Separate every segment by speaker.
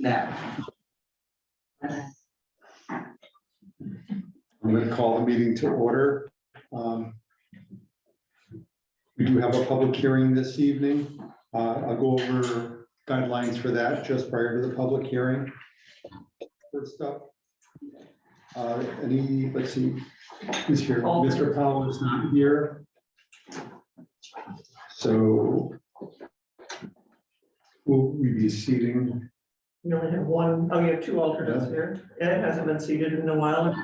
Speaker 1: Now.
Speaker 2: I'm going to call the meeting to order. We do have a public hearing this evening. I'll go over guidelines for that just prior to the public hearing. First up, let's see, who's here? Mr. Powell is not here. So will we be seating?
Speaker 3: You only have one. Oh, you have two alternates here. Ed hasn't been seated in a while.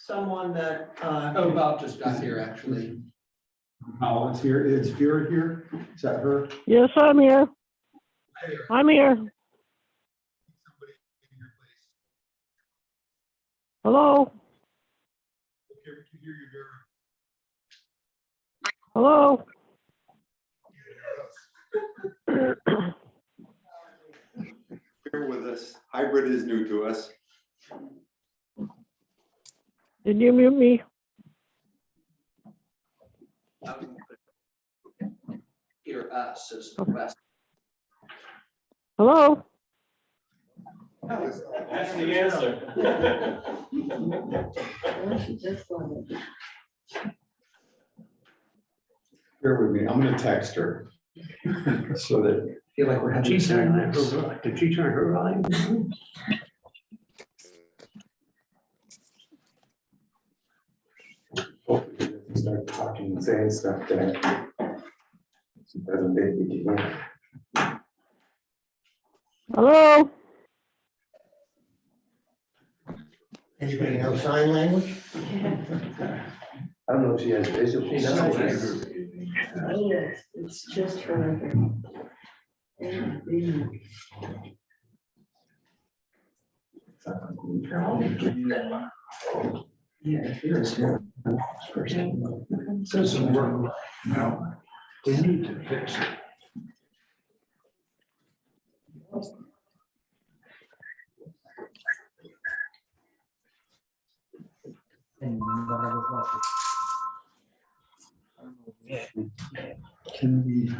Speaker 3: Someone that,
Speaker 1: Oh, Bob just got here, actually.
Speaker 2: Powell is here. Is Vera here? Is that her?
Speaker 4: Yes, I'm here. I'm here. Hello? Hello?
Speaker 2: Bear with us. Hybrid is new to us.
Speaker 4: Did you mute me?
Speaker 1: Hear us as the rest.
Speaker 4: Hello?
Speaker 5: That's the answer.
Speaker 2: Bear with me. I'm going to text her. So that.
Speaker 1: Feel like we're having.
Speaker 5: Did she turn her line?
Speaker 2: Hopefully she doesn't start talking and saying stuff that she doesn't make me do.
Speaker 4: Hello?
Speaker 5: Anybody know sign language?
Speaker 2: I don't know if she has visual.
Speaker 5: She does.
Speaker 6: Yes, it's just for.
Speaker 1: Yeah, here's here.
Speaker 5: So some work. No, we need to fix it.
Speaker 2: Can we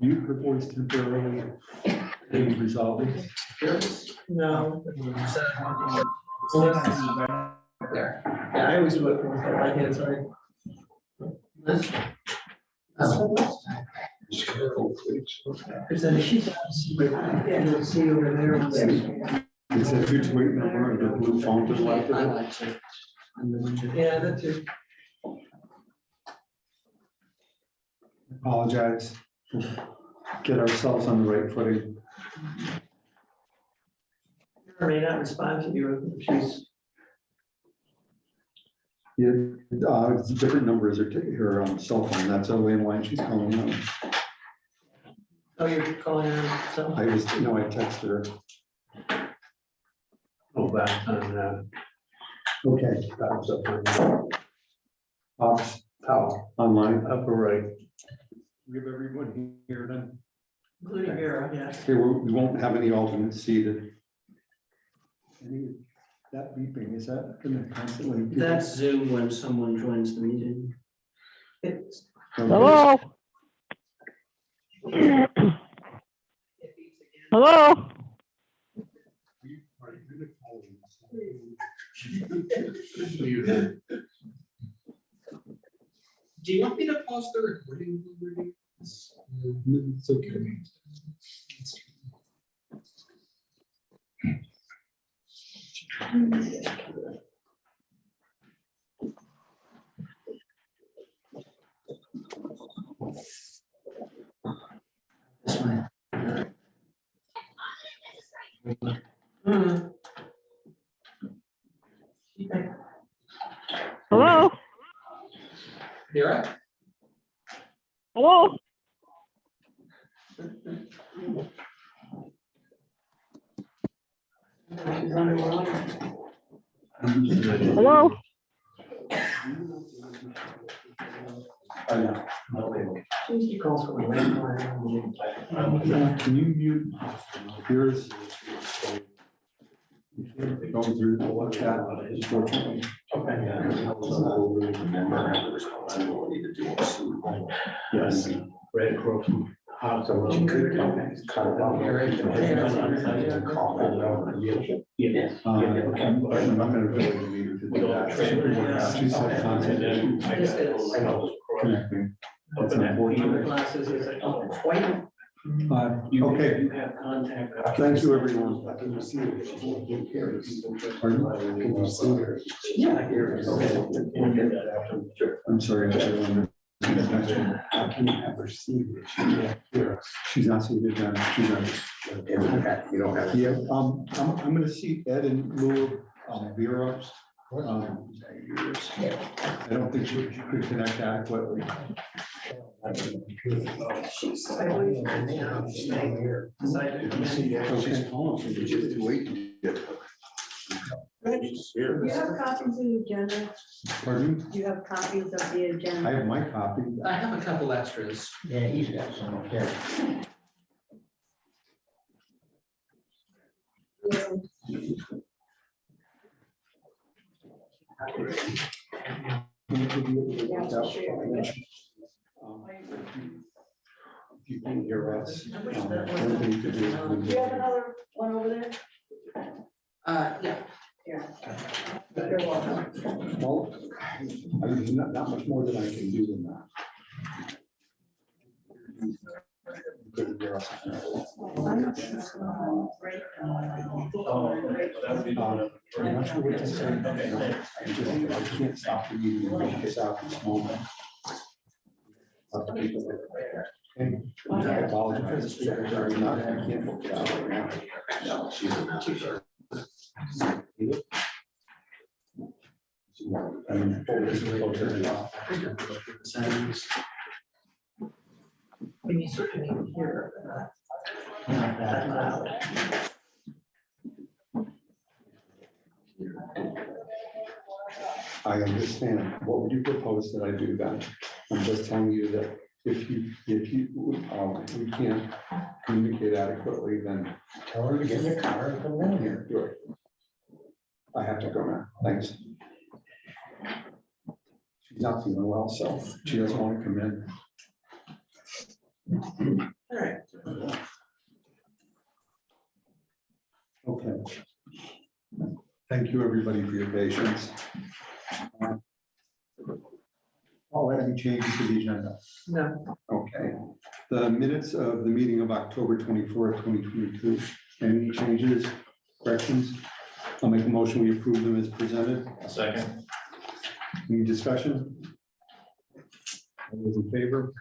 Speaker 2: mute her voice temporarily? Maybe resolve it?
Speaker 3: no.
Speaker 1: There.
Speaker 3: Yeah, I always do it from my hand, sorry. Because then she's, yeah, you'll see over there.
Speaker 2: It's a 228 number and the blue phone to the left of
Speaker 1: I
Speaker 2: it.
Speaker 1: like to.
Speaker 3: Yeah, that's it.
Speaker 2: Apologize. Get ourselves on the right footing.
Speaker 3: I may not respond to you if she's,
Speaker 2: Yeah, it's different numbers are her cell phone. That's a landline she's calling on.
Speaker 3: oh, you're calling her, so.
Speaker 2: I texted her.
Speaker 5: Oh, back on,
Speaker 2: Okay.
Speaker 5: that was up
Speaker 2: Bob's online.
Speaker 5: upper right.
Speaker 2: Give everyone here then.
Speaker 3: Including Vera, yeah.
Speaker 2: Okay, we won't have any alternates seated. That beeping, is that gonna constantly? beep?
Speaker 1: That's Zoom when someone joins the meeting.
Speaker 3: It's,
Speaker 2: Okay.
Speaker 4: Hello? Hello?
Speaker 1: Do you want me to pause the recording?
Speaker 2: It's okay.
Speaker 1: This way.
Speaker 4: Hello?
Speaker 1: Vera?
Speaker 4: Hello? Hello?
Speaker 2: I know.
Speaker 3: she calls from a landline.
Speaker 2: Can you mute yours? Going through the chat, unfortunately.
Speaker 5: Yes. Red Cross. So what you could do is cut it off. Call it over.
Speaker 1: Yes.
Speaker 2: I'm not gonna really need her to do that. She's had contact issues
Speaker 1: This is.
Speaker 2: connecting. It's
Speaker 1: Your
Speaker 2: unfortunate.
Speaker 1: glasses is like, oh, white.
Speaker 2: Okay,
Speaker 1: You have contact.
Speaker 2: thank you, everyone.
Speaker 5: Can you see her?
Speaker 2: Pardon?
Speaker 5: Can you see her?
Speaker 1: Yeah, here it is.
Speaker 2: I'm sorry. everyone.
Speaker 5: How can you have her see her? She can't hear us.
Speaker 2: She's not seated down. She's not.
Speaker 5: You don't have.
Speaker 2: Yeah, I'm gonna see Ed in lieu of Vera. I don't think she could connect adequately.
Speaker 3: She's.
Speaker 6: You have copies of the agenda?
Speaker 2: Pardon?
Speaker 6: You have copies of the
Speaker 2: I
Speaker 6: agenda?
Speaker 2: have my copy.
Speaker 1: I have a couple extras.
Speaker 5: Yeah, he's got some, okay.
Speaker 2: If you can hear us.
Speaker 6: Do you have another one over there?
Speaker 1: Yeah.
Speaker 6: Here. You're welcome.
Speaker 2: Well, there's not much more that I can do than that. Couldn't hear us. I'm not sure what to say. I can't stop the meeting and make this out this moment. And I apologize. Sorry, not, I can't book it out right now.
Speaker 5: No, she's not.
Speaker 2: I mean, this is closer to the
Speaker 1: Settings.
Speaker 3: We certainly can hear.
Speaker 1: Not that loud.
Speaker 2: I understand. What would you propose that I do then? I'm just telling you that if we can't communicate adequately, then
Speaker 5: Tell her to get in the car and come down here.
Speaker 2: do it. I have to go now. Thanks. She's not feeling well, so she doesn't want to come in.
Speaker 3: All right.
Speaker 2: Okay. Thank you, everybody, for your patience. Oh, any changes to the agenda?
Speaker 3: No,
Speaker 2: Okay. The minutes of the meeting of October 24th, 2022. Any changes, corrections? I'll make a motion, we approve them as presented.
Speaker 5: Second.
Speaker 2: Any discussion? All those in favor?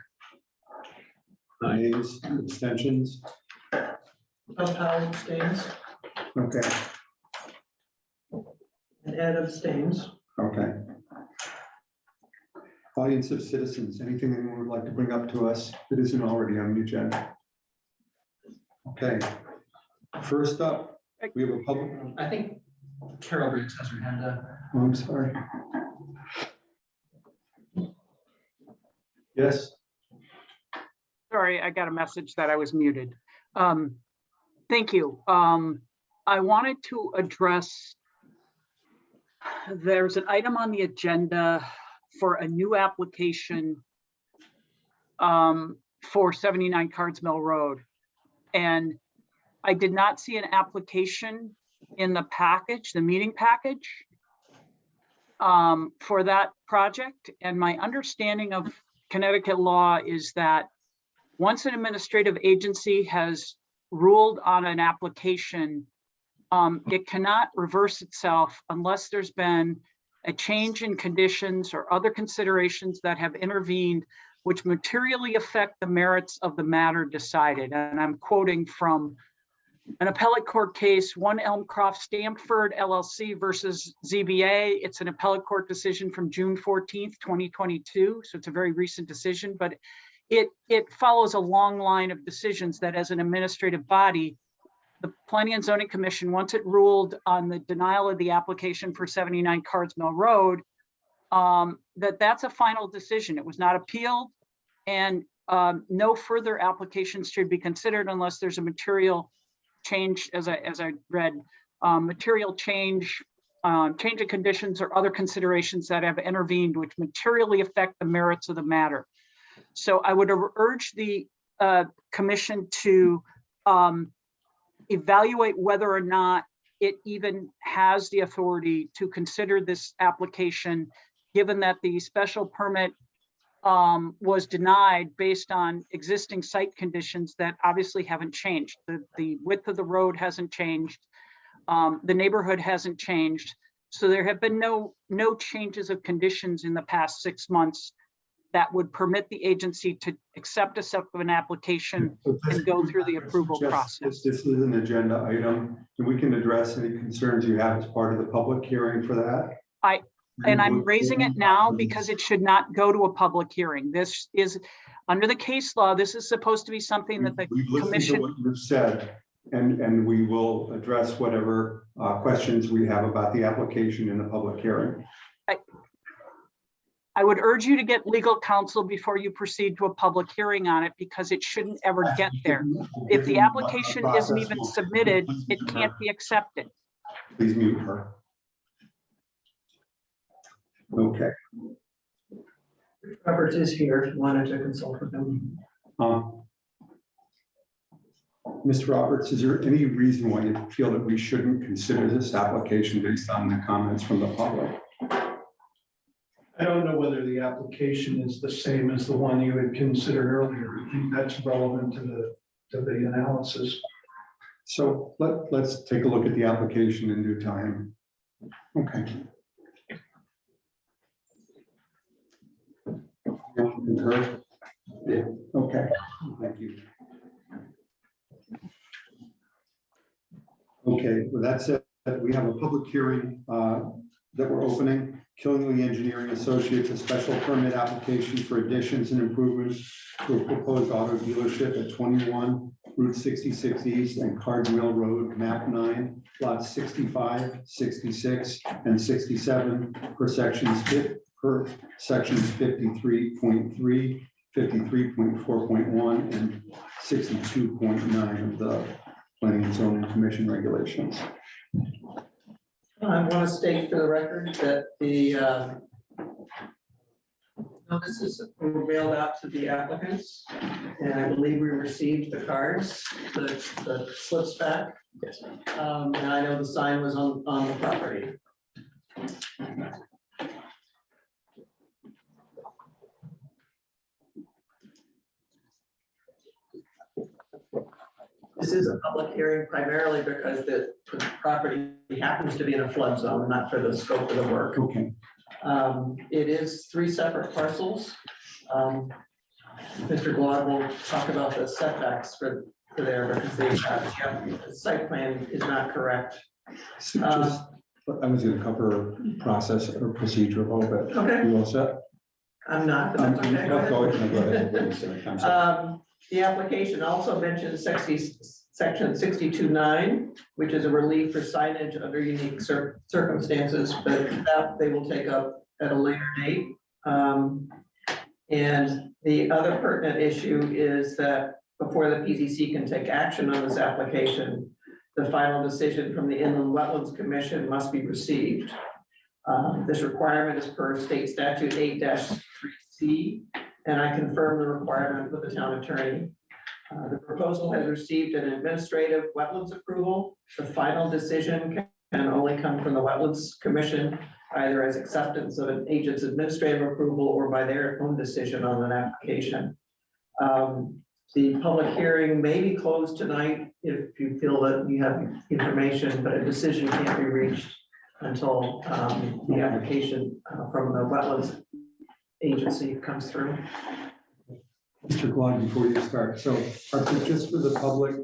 Speaker 2: Nays, abstentions?
Speaker 3: Powell abstains
Speaker 2: Okay,
Speaker 3: and Ed abstains.
Speaker 2: okay. Audience of citizens, anything anyone would like to bring up to us that isn't already on the agenda? Okay. First up, we have a public,
Speaker 1: I think Carol Briggs has her hand up.
Speaker 2: oh, I'm sorry. Yes,
Speaker 7: Sorry, I got a message that I was muted. Thank you. I wanted to address, there's an item on the agenda for a new application for 79 Cards Mill Road. And I did not see an application in the package, the meeting package for that project. And my understanding of Connecticut law is that once an administrative agency has ruled on an application, it cannot reverse itself unless there's been a change in conditions or other considerations that have intervened which materially affect the merits of the matter decided. And I'm quoting from an appellate court case, 1 Elmcroft Stamford LLC versus ZBA. It's an appellate court decision from June 14th, 2022. So it's a very recent decision, but it follows a long line of decisions that as an administrative body, the Planning and Zoning Commission, once it ruled on the denial of the application for 79 Cards Mill Road, that's a final decision. It was not appealed, and no further applications should be considered unless there's a material change, as I read, material change, change of conditions or other considerations that have intervened which materially affect the merits of the matter. So I would urge the commission to evaluate whether or not it even has the authority to consider this application, given that the special permit was denied based on existing site conditions that obviously haven't changed. The width of the road hasn't changed. The neighborhood hasn't changed. So there have been no changes of conditions in the past 6 months that would permit the agency to accept a separate application and go through the approval process.
Speaker 2: This is an agenda item, and we can address any concerns you have as part of the public hearing for that.
Speaker 7: And I'm raising it now because it should not go to a public hearing. This is, under the case law, this is supposed to be something that the
Speaker 2: We've listened to
Speaker 7: commission.
Speaker 2: what you've said, and we will address whatever questions we have about the application in the public hearing.
Speaker 7: I would urge you to get legal counsel before you proceed to a public hearing on it, because it shouldn't ever get there. If the application isn't even submitted, it can't be accepted.
Speaker 2: Please mute her. Okay.
Speaker 3: Roberts is here if you wanted to consult with him.
Speaker 2: Mr. Roberts, is there any reason why you feel that we shouldn't consider this application based on the comments from the public?
Speaker 5: I don't know whether the application is the same as the one you had considered earlier. I think that's relevant to the analysis.
Speaker 2: So let's take a look at the application in due time. Okay. Concur? Yeah. Okay, thank you. Okay, with that said, we have a public hearing that we're opening. Killingly Engineering Associates, a special permit application for additions and improvements to a proposed auto dealership at 21 Route 66 East and Card Mill Road, map 9, lots 65, 66, and 67 per sections 53.3, 53.4.1, and 62.9 of the Planning and Zoning Commission regulations.
Speaker 3: I want to state for the record that the notices were mailed out to the applicants, and I believe we received the cards, the slips back. Yes. And I know the sign was on the property. This is a public hearing primarily because the property happens to be in a flood zone, not for the scope of the work.
Speaker 2: Okay.
Speaker 3: It is 3 separate parcels. Mr. Glad will talk about the setbacks for there because the site plan is not correct.
Speaker 2: So just, I was going to cover process or procedure a little bit.
Speaker 3: Okay.
Speaker 2: You all set?
Speaker 3: I'm not, but that's okay. Go ahead.
Speaker 2: Go ahead. What you said. I'm sorry.
Speaker 3: The application also mentions section 62.9, which is a relief for signage under unique circumstances, but that they will take up at a later date. And the other pertinent issue is that before the PZC can take action on this application, the final decision from the Inland Wetlands Commission must be received. This requirement is per state statute 8-3C, and I confirm the requirement with the town attorney. The proposal has received an administrative wetlands approval. The final decision can only come from the Wetlands Commission, either as acceptance of an agent's administrative approval or by their own decision on an application. The public hearing may be closed tonight if you feel that you have information, but a decision can't be reached until the application from the Wetlands Agency comes through.
Speaker 2: Mr. Glad, before you start, so just for the public,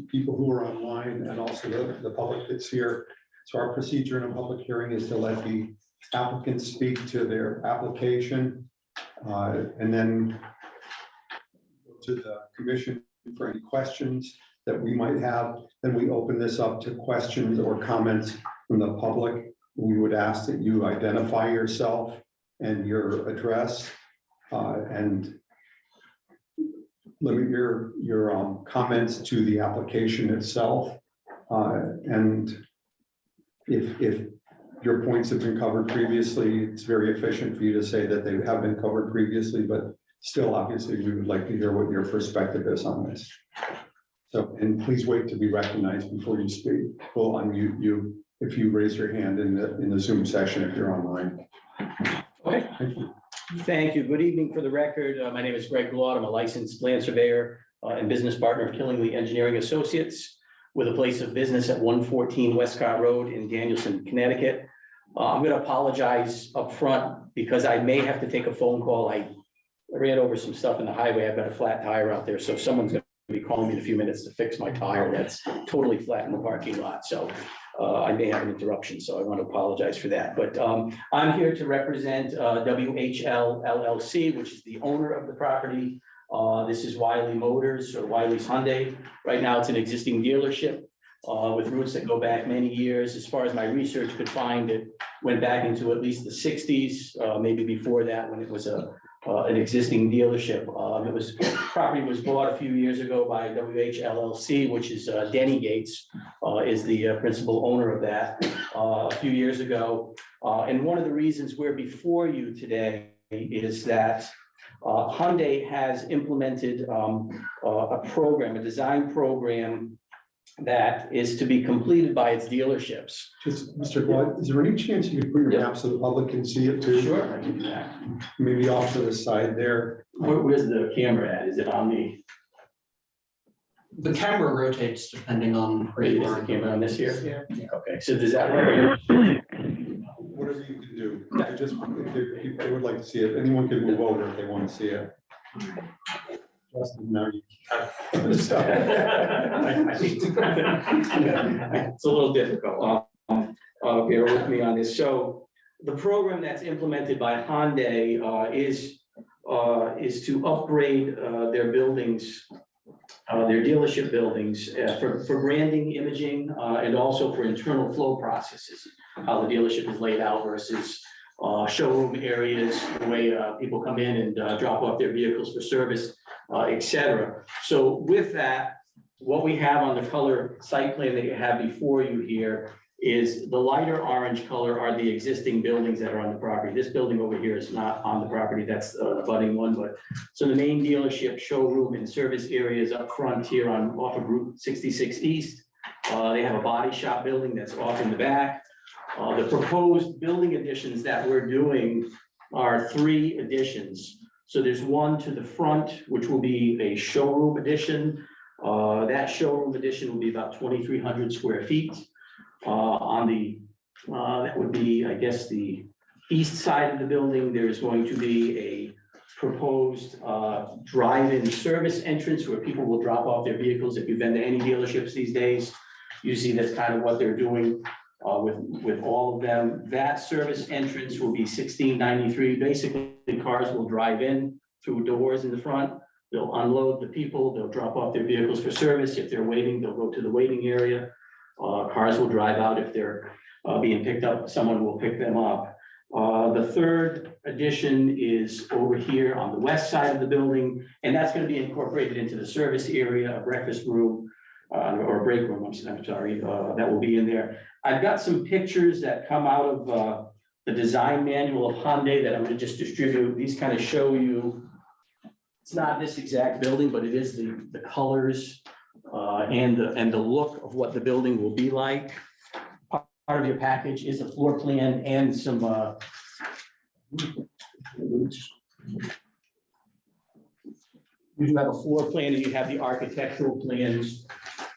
Speaker 2: people who are online and also the public that's here. So our procedure in a public hearing is to let the applicants speak to their application and then to the commission for any questions that we might have. Then we open this up to questions or comments from the public. We would ask that you identify yourself and your address and limit your comments to the application itself. And if your points have been covered previously, it's very efficient for you to say that they have been covered previously, but still, obviously, we would like to hear what your perspective is on this. So, and please wait to be recognized before you speak. We'll unmute you if you raise your hand in the Zoom session if you're online.
Speaker 8: Okay,
Speaker 2: Thank you.
Speaker 8: thank you. Good evening. For the record, my name is Greg Goulart. I'm a licensed land surveyor and business partner of Killingly Engineering Associates with a place of business at 114 Westcott Road in Danielson, Connecticut. I'm going to apologize up front because I may have to take a phone call. I ran over some stuff in the highway. I've got a flat tire out there, so someone's going to be calling me in a few minutes to fix my tire that's totally flat in the parking lot. So I may have an interruption, so I want to apologize for that. But I'm here to represent WHL LLC, which is the owner of the property. This is Wiley Motors or Wiley's Hyundai. Right now, it's an existing dealership with roots that go back many years. As far as my research could find, it went back into at least the 60s, maybe before that when it was an existing dealership. Property was bought a few years ago by WHLLC, which is Denny Gates is the principal owner of that a few years ago. And one of the reasons we're before you today is that Hyundai has implemented a program, a design program that is to be completed by its dealerships.
Speaker 2: Just, Mr. Glad, is there any chance you could put your
Speaker 8: Yep.
Speaker 2: map so the public can see it too?
Speaker 8: Sure, I can do that.
Speaker 2: Maybe off to the side there.
Speaker 8: Where's the camera at? Is it on the,
Speaker 1: The camera rotates depending on where
Speaker 8: is
Speaker 1: you
Speaker 8: the
Speaker 1: are.
Speaker 8: camera on this here?
Speaker 3: Yeah.
Speaker 8: Okay, so does that work?
Speaker 2: Whatever you can do. I just, if they would like to see it, anyone can move over if they want to see it. Justin, now you.
Speaker 8: It's a little difficult. Bear with me on this. So the program that's implemented by Hyundai is to upgrade their buildings, their dealership buildings for branding, imaging, and also for internal flow processes, how the dealership is laid out versus showroom areas, the way people come in and drop off their vehicles for service, et cetera. So with that, what we have on the color site plan that you have before you here is the lighter orange color are the existing buildings that are on the property. This building over here is not on the property, that's the budding one, but so the main dealership, showroom and service areas up front here off of Route 66 East. They have a body shop building that's off in the back. The proposed building additions that we're doing are 3 additions. So there's one to the front, which will be a showroom addition. That showroom addition will be about 2,300 square feet. On the, that would be, I guess, the east side of the building, there's going to be a proposed drive-in service entrance where people will drop off their vehicles. If you've been to any dealerships these days, you see that's kind of what they're doing with all of them. That service entrance will be $16.93. Basically, cars will drive in through doors in the front. They'll unload the people. They'll drop off their vehicles for service. If they're waiting, they'll go to the waiting area. Cars will drive out. If they're being picked up, someone will pick them up. The third addition is over here on the west side of the building, and that's going to be incorporated into the service area, a breakfast room, or a break room, I'm sorry, that will be in there. I've got some pictures that come out of the design manual of Hyundai that I'm going to just distribute. These kind of show you, it's not this exact building, but it is the colors and the look of what the building will be like. Part of your package is a floor plan and some you do have a floor plan and you have the architectural plans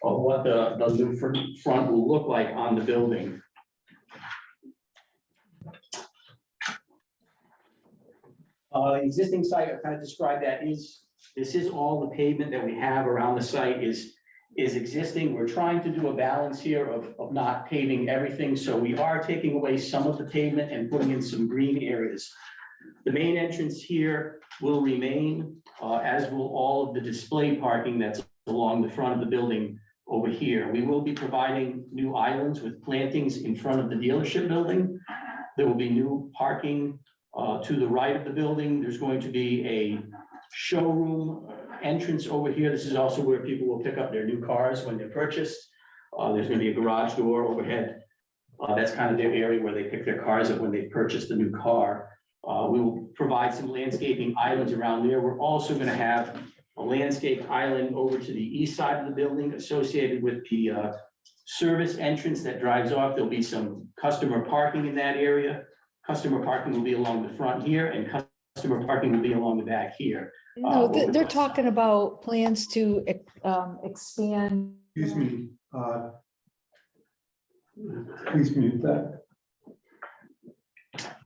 Speaker 8: of what the new front will look like on the building. Existing site, I kind of described that this is all the pavement that we have around the site is existing. We're trying to do a balance here of not paving everything. So we are taking away some of the pavement and putting in some green areas. The main entrance here will remain, as will all of the display parking that's along the front of the building over here. We will be providing new islands with plantings in front of the dealership building. There will be new parking to the right of the building. There's going to be a showroom entrance over here. This is also where people will pick up their new cars when they're purchased. There's going to be a garage door overhead. That's kind of their area where they pick their cars up when they purchase the new car. We will provide some landscaping islands around there. We're also going to have a landscape island over to the east side of the building associated with the service entrance that drives off. There'll be some customer parking in that area. Customer parking will be along the front here, and customer parking will be along the back here.
Speaker 6: No, they're talking about plans to expand.
Speaker 2: Excuse me, please mute that.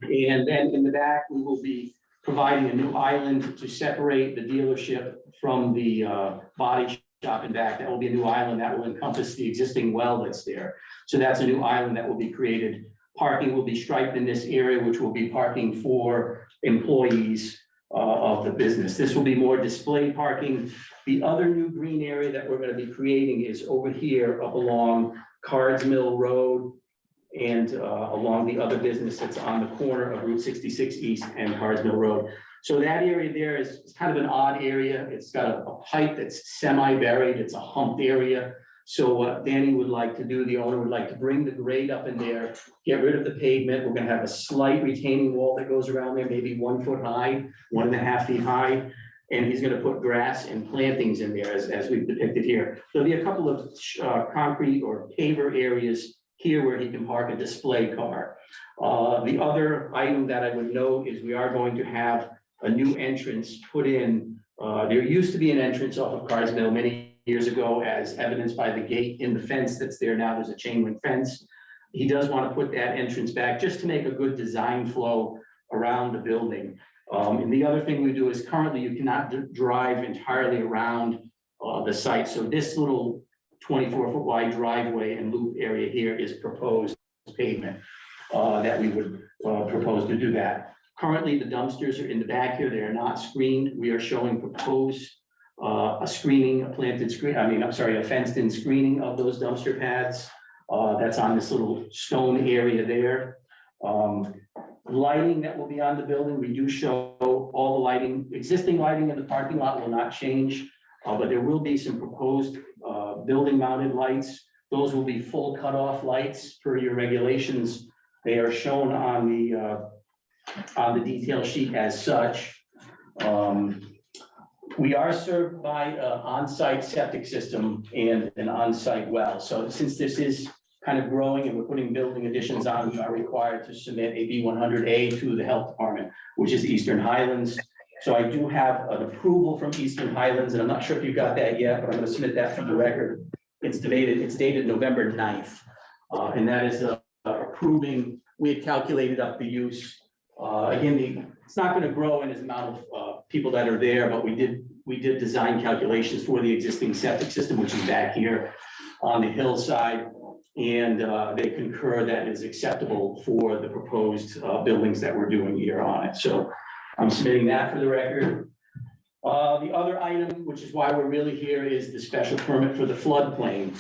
Speaker 8: And then in the back, we will be providing a new island to separate the dealership from the body shop in back. That will be a new island that will encompass the existing well that's there. So that's a new island that will be created. Parking will be striped in this area, which will be parking for employees of the business. This will be more display parking. The other new green area that we're going to be creating is over here up along Cards Mill Road and along the other business that's on the corner of Route 66 East and Cards Mill Road. So that area there is kind of an odd area. It's got a pipe that's semi-buried. It's a humped area. So what Danny would like to do, the owner would like to bring the grade up in there, get rid of the pavement. We're gonna have a slight retaining wall that goes around there, maybe 1 foot high, 1.5 feet high. And he's gonna put grass and plantings in there as we've depicted here. There'll be a couple of concrete or paver areas here where he can park a display car. The other item that I would note is we are going to have a new entrance put in. There used to be an entrance off of Cards Mill many years ago, as evidenced by the gate in the fence that's there now. There's a chain link fence. He does want to put that entrance back just to make a good design flow around the building. And the other thing we do is currently you cannot drive entirely around the site. So this little 24-foot wide driveway and loop area here is proposed pavement that we would propose to do that. Currently, the dumpsters are in the back here. They are not screened. We are showing proposed a screening, a planted screen, a fenced in screening of those dumpster pads. That's on this little stone area there. Lighting that will be on the building, we do show all the lighting, existing lighting in the parking lot will not change, but there will be some proposed building mounted lights. Those will be full cutoff lights per your regulations. They are shown on the detail sheet as such. We are served by an on-site septic system and an on-site well. So since this is kind of growing and we're putting building additions on, we are required to submit a B100A to the health department, which is Eastern Highlands. So I do have an approval from Eastern Highlands, and I'm not sure if you got that yet, but I'm going to submit that for the record. It's dated November 9th. And that is approving, we had calculated up the use. Again, it's not going to grow in as amount of people that are there, but we did design calculations for the existing septic system, which is back here on the hillside. And they concur that is acceptable for the proposed buildings that we're doing here on it. So I'm submitting that for the record. The other item, which is why we're really here, is the special permit for the floodplain.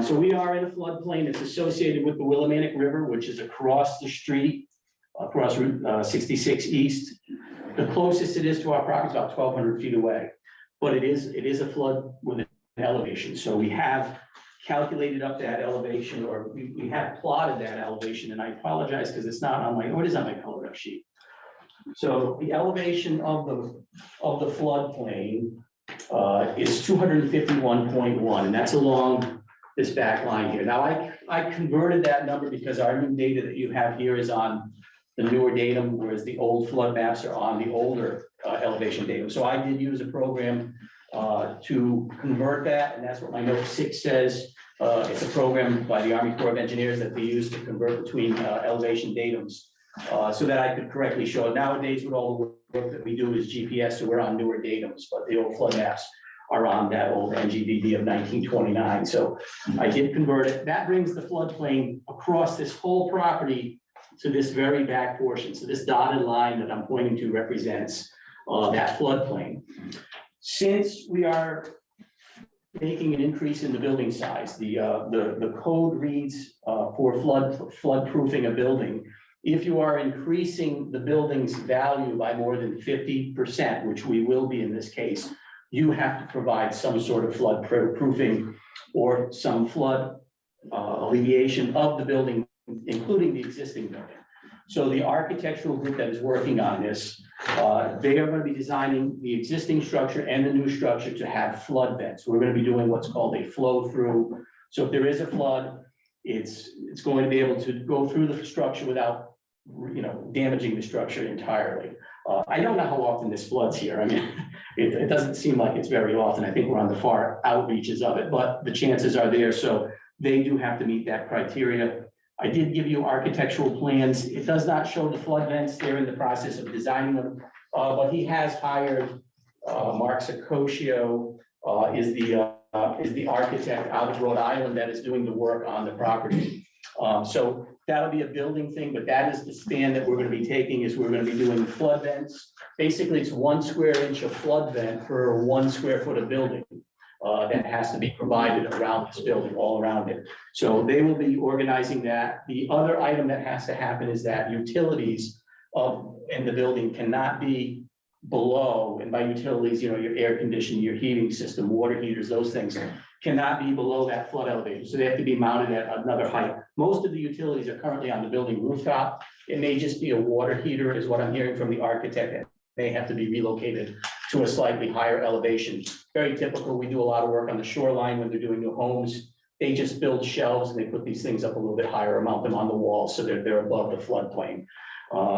Speaker 8: So we are in a floodplain. It's associated with the Willimantic River, which is across the street, across Route 66 East. The closest it is to our property is about 1,200 feet away, but it is a flood with an elevation. So we have calculated up that elevation, or we have plotted that elevation, and I apologize because it's not on my, or it is on my color sheet. So the elevation of the floodplain is 251.1, and that's along this back line here. Now I converted that number because our new data that you have here is on the newer datum, whereas the old flood maps are on the older elevation datum. So I did use a program to convert that, and that's what my note 6 says. It's a program by the Army Corps of Engineers that they use to convert between elevation datums so that I could correctly show it. Nowadays, with all the work that we do is GPS, so we're on newer datums, but the old flood maps are on that old NGDB of 1929. So I did convert it. That brings the floodplain across this whole property to this very back portion. So this dotted line that I'm pointing to represents that floodplain. Since we are making an increase in the building size, the code reads for floodproofing a building, if you are increasing the building's value by more than 50%, which we will be in this case, you have to provide some sort of flood proofing or some flood alleviation of the building, including the existing building. So the architectural group that is working on this, they are going to be designing the existing structure and the new structure to have flood vents. We're going to be doing what's called a flow through. So if there is a flood, it's going to be able to go through the structure without, damaging the structure entirely. I don't know how often this floods here. I mean, it doesn't seem like it's very often. I think we're on the far outreaches of it, but the chances are there. So they do have to meet that criteria. I did give you architectural plans. It does not show the flood vents. They're in the process of designing them. But he has hired, Mark Sacoccio, is the architect out of Rhode Island that is doing the work on the property. So that'll be a building thing, but that is the stand that we're gonna be taking, is we're gonna be doing flood vents. Basically, it's 1 square inch of flood vent per 1 square foot of building. That has to be provided around this building, all around it. So they will be organizing that. The other item that has to happen is that utilities in the building cannot be below, and by utilities, your air conditioning, your heating system, water heaters, those things cannot be below that flood elevation. So they have to be mounted at another height. Most of the utilities are currently on the building rooftop. It may just be a water heater, is what I'm hearing from the architect. They have to be relocated to a slightly higher elevation. Very typical. We do a lot of work on the shoreline when they're doing new homes. They just build shelves and they put these things up a little bit higher, mount them on the wall so they're above the floodplain.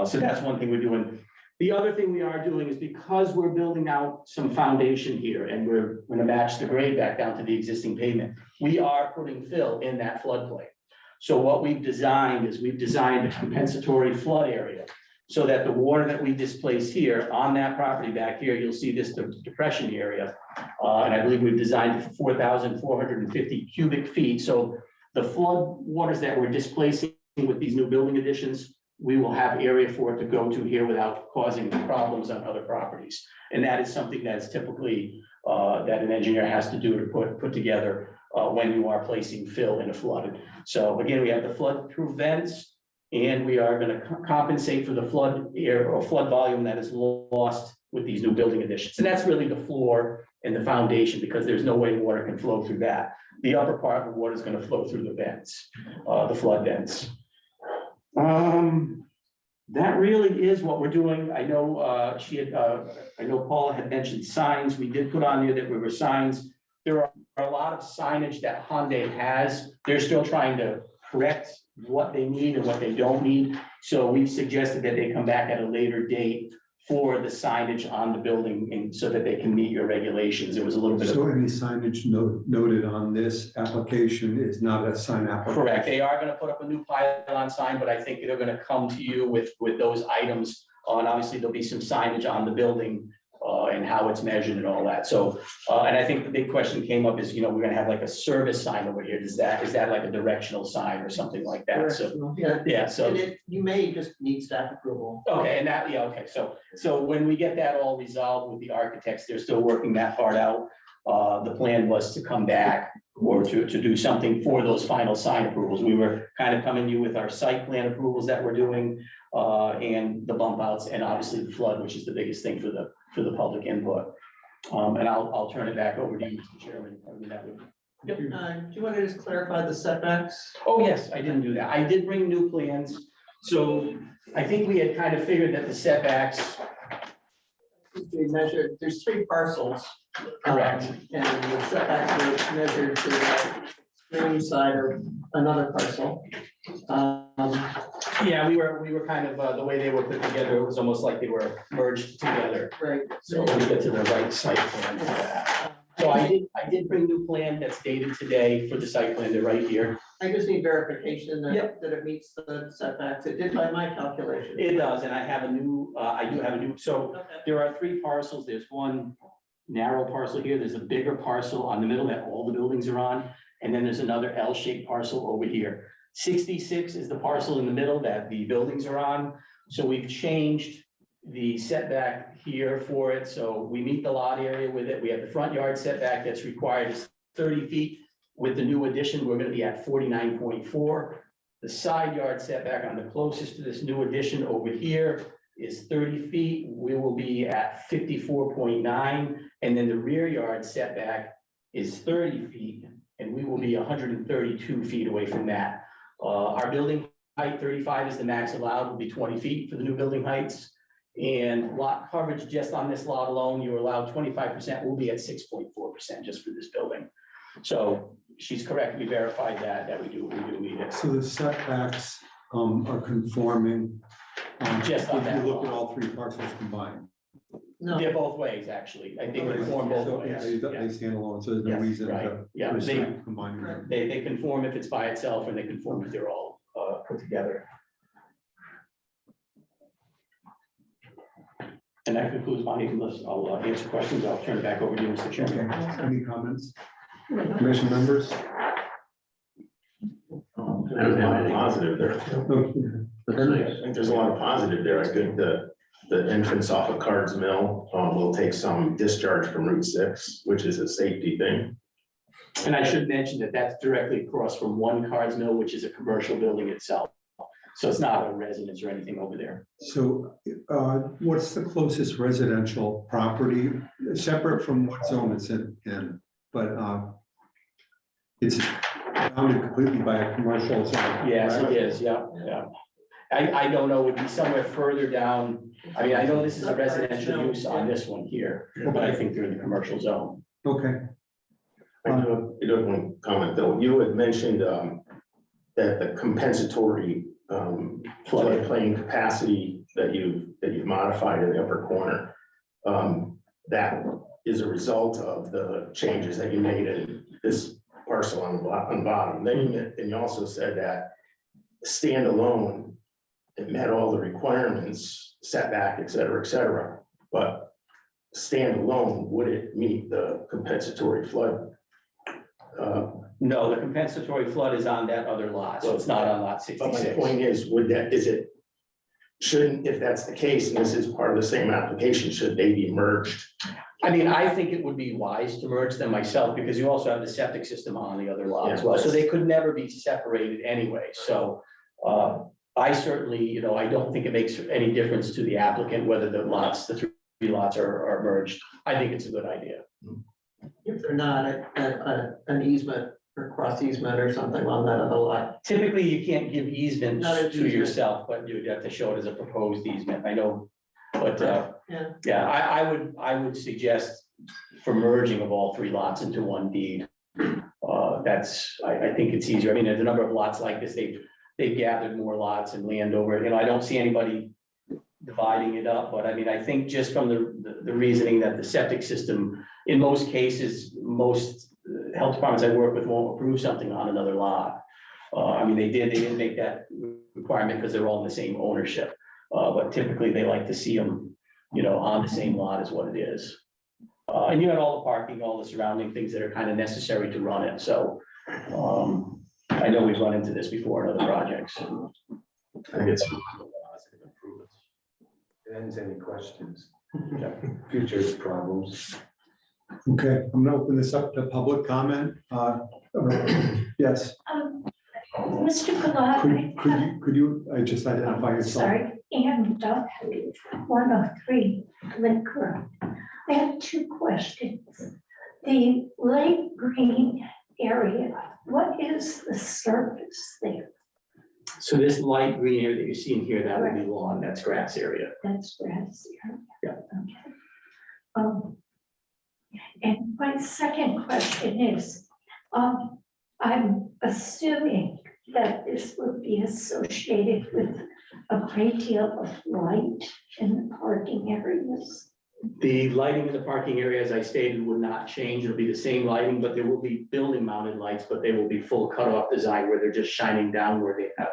Speaker 8: So that's one thing we're doing. The other thing we are doing is, because we're building out some foundation here and we're going to match the grade back down to the existing pavement, we are putting fill in that floodplain. So what we've designed is we've designed a compensatory flood area so that the water that we displace here on that property back here, you'll see this depression area. And I believe we've designed it for 4,450 cubic feet. So the flood waters that we're displacing with these new building additions, we will have area for it to go to here without causing problems on other properties. And that is something that is typically that an engineer has to do to put together when you are placing fill in a flood. So again, we have the flood-proof vents, and we are going to compensate for the flood air or flood volume that is lost with these new building additions. And that's really the floor and the foundation, because there's no way water can flow through that. The upper part of the water is going to flow through the vents, the flood vents. That really is what we're doing. I know I know Paula had mentioned signs. We did put on there that we were signs. There are a lot of signage that Hyundai has. They're still trying to correct what they need and what they don't need. So we've suggested that they come back at a later date for the signage on the building, and so that they can meet your regulations. It was a little bit of.
Speaker 2: So any signage noted on this application is not a sign application?
Speaker 8: Correct. They are gonna put up a new pylon sign, but I think they're gonna come to you with those items. And obviously there'll be some signage on the building and how it's measured and all that. So, and I think the big question came up is, we're gonna have like a service sign over here. Is that like a directional sign or something like that? So, yeah, so.
Speaker 3: And you may just need staff approval.
Speaker 8: Okay, and that, yeah, okay, so when we get that all resolved with the architects, they're still working that part out. The plan was to come back or to do something for those final sign approvals. We were kind of coming to you with our site plan approvals that we're doing, and the bump outs, and obviously the flood, which is the biggest thing for the public input. And I'll turn it back over to you, Mr. Chairman. I mean, that would. Yep.
Speaker 3: Do you want to just clarify the setbacks?
Speaker 8: Oh, yes, I didn't do that. I did bring new plans. So I think we had kind of figured that the setbacks.
Speaker 3: We measured, there's 3 parcels.
Speaker 8: Correct.
Speaker 3: And the setbacks were measured to the extreme side of another parcel.
Speaker 8: Yeah, we were kind of, the way they were put together, it was almost like they were merged together.
Speaker 3: Right.
Speaker 8: So we get to the right site plan for that. So I did bring new plan that's dated today for the site plan. They're right here.
Speaker 3: I just need verification that,
Speaker 8: Yep.
Speaker 3: that it meets the setbacks. It did by my calculation.
Speaker 8: It does, and I have a new, I do have a new, so
Speaker 3: Okay.
Speaker 8: there are 3 parcels. There's one narrow parcel here. There's a bigger parcel on the middle that all the buildings are on. And then there's another L-shaped parcel over here. 66 is the parcel in the middle that the buildings are on. So we've changed the setback here for it. So we meet the lot area with it. We have the front yard setback that's required is 30 feet. With the new addition, we're going to be at 49.4. The side yard setback on the closest to this new addition over here is 30 feet. We will be at 54.9. And then the rear yard setback is 30 feet, and we will be 132 feet away from that. Our building height, 35 is the max allowed, will be 20 feet for the new building heights. And lot coverage just on this lot alone, you're allowed 25%, will be at 6.4% just for this building. So she's correct, we verified that we do meet it.
Speaker 2: So the setbacks are conforming.
Speaker 8: Just on
Speaker 2: If
Speaker 8: that
Speaker 2: you look at
Speaker 8: lot.
Speaker 2: all three parcels combined.
Speaker 3: No,
Speaker 8: They're both ways, actually. I think they conform both
Speaker 2: So,
Speaker 8: ways.
Speaker 2: They
Speaker 8: Yeah.
Speaker 2: stand alone, so there's no
Speaker 8: Yes,
Speaker 2: reason
Speaker 8: right.
Speaker 2: to
Speaker 8: Yeah,
Speaker 2: restrict combining them.
Speaker 8: They conform if it's by itself, and they conform if they're all put together. And that concludes my list. I'll answer questions. I'll turn it back over to you, Mr. Chairman.
Speaker 2: Okay, any comments? Commission members?
Speaker 9: I don't have any positive there.
Speaker 2: Okay.
Speaker 9: I think there's a lot of positive there. I think the entrance off of Cards Mill will take some discharge from Route 6, which is a safety thing.
Speaker 8: And I should mention that that's directly across from One Cards Mill, which is a commercial building itself. So it's not a residence or anything over there.
Speaker 2: So what's the closest residential property, separate from what zone it's in? But it's bounded completely by a commercial zone.
Speaker 8: Yes, it
Speaker 2: correct?
Speaker 8: is, yeah. I don't know, it would be somewhere further down. I mean, I know this is a residential use on this one here, but I think they're in the commercial zone.
Speaker 2: Okay,
Speaker 9: I do have one comment though. You had mentioned that the compensatory floodplain capacity that you've modified in the upper corner, that is a result of the changes that you made in this parcel on the bottom. Then you also said that standalone, it met all the requirements, setback, et cetera, but standalone, would it meet the compensatory flood?
Speaker 8: No, the compensatory flood is on that other lot, so it's not on lot
Speaker 9: But my
Speaker 8: 66.
Speaker 9: point is, shouldn't, if that's the case, and this is part of the same application, should they be merged?
Speaker 8: I mean, I think it would be wise to merge them myself, because you also have the septic system on the other lot as well, so they could never be separated anyway, so. I certainly, I don't think it makes any difference to the applicant whether the three lots are merged. I think it's a good idea.
Speaker 3: if they're not an easement or cross easement or something on that other lot.
Speaker 8: Typically, you can't give easements
Speaker 3: Not an
Speaker 8: to
Speaker 3: easement.
Speaker 8: yourself, but you'd have to show it as a proposed easement, I know. But,
Speaker 3: Yeah.
Speaker 8: yeah, I would suggest for merging of all three lots into one deed. I think it's easier. I mean, there's a number of lots like this, they've gathered more lots and land over it. I don't see anybody dividing it up, but I mean, I think just from the reasoning that the septic system, in most cases, most health departments I work with won't approve something on another lot. I mean, they didn't make that requirement because they're all in the same ownership. But typically they like to see them, on the same lot as what it is. And you had all the parking, all the surrounding things that are kind of necessary to run it, so. I know we've run into this before in other projects.
Speaker 9: I think it's positive improvements.
Speaker 10: Ends any questions? Future problems.
Speaker 2: okay, I'm gonna open this up to public comment. Yes,
Speaker 11: Mr. Goulart,
Speaker 2: could you just identify yourself?
Speaker 11: sorry, and 103 Liquor. I have two questions. The light green area, what is the surface there?
Speaker 8: So this light green area that you're seeing here, that would be lawn, that's grass area.
Speaker 11: That's grass area.
Speaker 8: Yeah.
Speaker 11: Okay. And my second question is, I'm assuming that this would be associated with a great deal of light in the parking areas.
Speaker 8: The lighting in the parking area, as I stated, would not change. It'll be the same lighting, but there will be building mounted lights, but they will be full cutoff design where they're just shining down where they have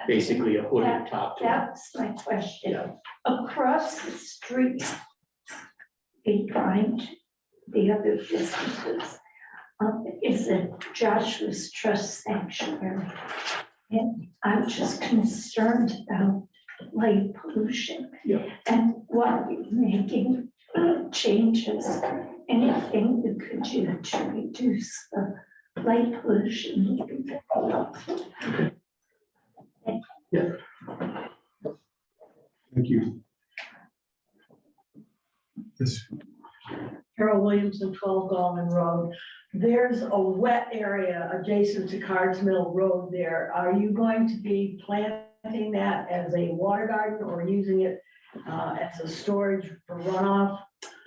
Speaker 8: basically a hooded top to them.
Speaker 11: That's my question.
Speaker 8: Yeah.
Speaker 11: Across the street, behind the other businesses, is a Joshua's Trust Sanctuary. And I'm just concerned about light pollution.
Speaker 8: Yeah.
Speaker 11: And while you're making changes, anything you could do to reduce the light pollution would be very helpful.
Speaker 2: Thank you. Yes,
Speaker 12: Carol Williamson, 12 Gallman Road. there's a wet area adjacent to Cards Mill Road there. Are you going to be planting that as a water garden or using it as a storage for runoff?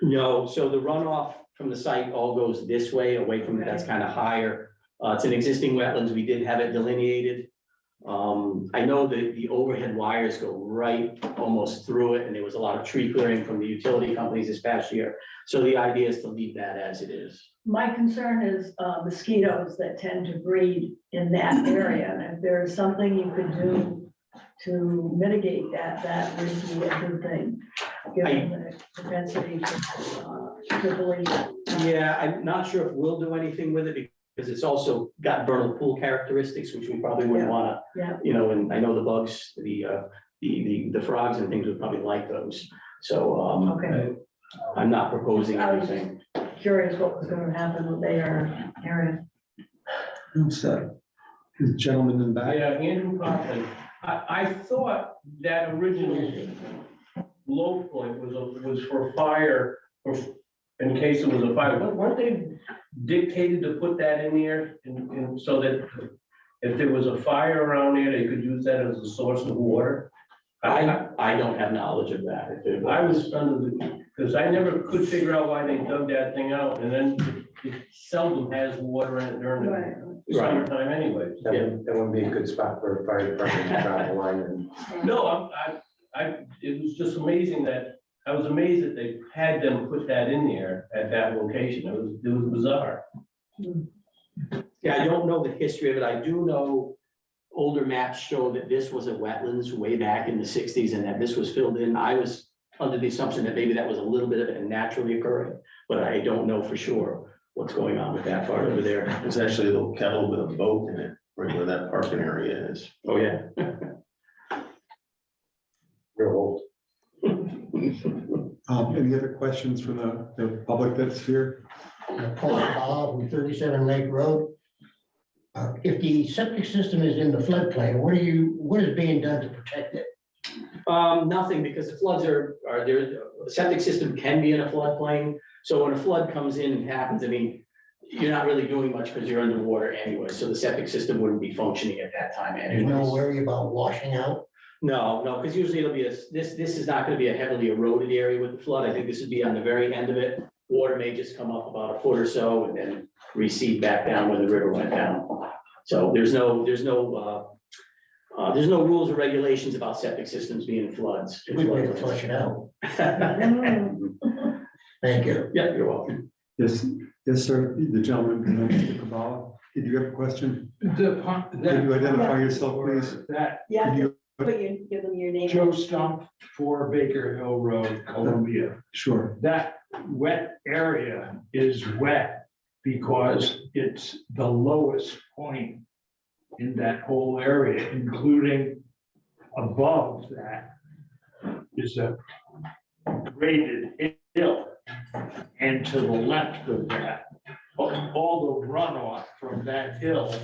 Speaker 8: No, so the runoff from the site all goes this way, away from it, that's kind of higher. It's an existing wetlands, we did have it delineated. I know that the overhead wires go right almost through it, and there was a lot of tree clearing from the utility companies this past year. So the idea is to leave that as it is.
Speaker 12: My concern is mosquitoes that tend to breed in that area, and if there's something you could do to mitigate that, that would be a good thing, given the propensity to believe.
Speaker 8: Yeah, I'm not sure if we'll do anything with it because it's also got vernal pool characteristics, which we probably wouldn't wanna,
Speaker 12: Yeah.
Speaker 8: you know, and I know the bugs, the frogs and things would probably like those. So,
Speaker 12: Okay,
Speaker 8: I'm not proposing
Speaker 12: I was
Speaker 8: anything.
Speaker 12: curious what was gonna happen with their area.
Speaker 2: Who's that? The gentleman in the back?
Speaker 10: Yeah, Andrew Kaufman. I thought that original low point was for fire, or in case it was a fire. Weren't they dictated to put that in there and so that if there was a fire around there, they could use that as a source of water?
Speaker 8: I don't have knowledge of that.
Speaker 10: I was under the, because I never could figure out why they dug that thing out, and then it seldom has water in it during
Speaker 12: Right.
Speaker 10: the summertime anyway.
Speaker 9: That wouldn't be a good spot for a fire department to drop a line and.
Speaker 10: No, it was just amazing that, I was amazed that they had them put that in there at that location. It was bizarre.
Speaker 8: Yeah, I don't know the history of it. I do know older maps show that this was a wetlands way back in the sixties and that this was filled in. I was under the assumption that maybe that was a little bit of it naturally occurring, but I don't know for sure what's going on with that part over there.
Speaker 9: There's actually a little kettle with a boat in it, right where that parking area is.
Speaker 8: Oh, yeah.
Speaker 9: Real old.
Speaker 2: Any other questions from the public that's here?
Speaker 13: Paul Hall from 37 Lake Road. If the septic system is in the floodplain, what is being done to protect it?
Speaker 8: Nothing, because the floods are there, the septic system can be in a floodplain. So when a flood comes in and happens, I mean, you're not really doing much because you're underwater anyway. So the septic system wouldn't be functioning at that time
Speaker 13: There's no
Speaker 8: anyway.
Speaker 13: worry about washing out?
Speaker 8: No, because usually it'll be this is not gonna be a heavily eroded area with the flood. I think this would be on the very end of it. Water may just come up about a foot or so and then recede back down where the river went down. So there's no rules or regulations about septic systems being in floods.
Speaker 13: We'd better flush it out.
Speaker 12: Mm.
Speaker 13: Thank you.
Speaker 8: Yeah, you're welcome.
Speaker 2: Yes, sir. The gentleman, Mr. Kabala. Did you have a question? Can
Speaker 5: Can
Speaker 2: you identify yourself, please?
Speaker 5: That
Speaker 12: Yeah,
Speaker 2: Can you-
Speaker 12: give them your name.
Speaker 5: Joe Stump for Baker Hill Road, Columbia.
Speaker 2: Sure.
Speaker 5: That wet area is wet because it's the lowest point in that whole area, including above that is a graded hill. And to the left of that, all the runoff from that hill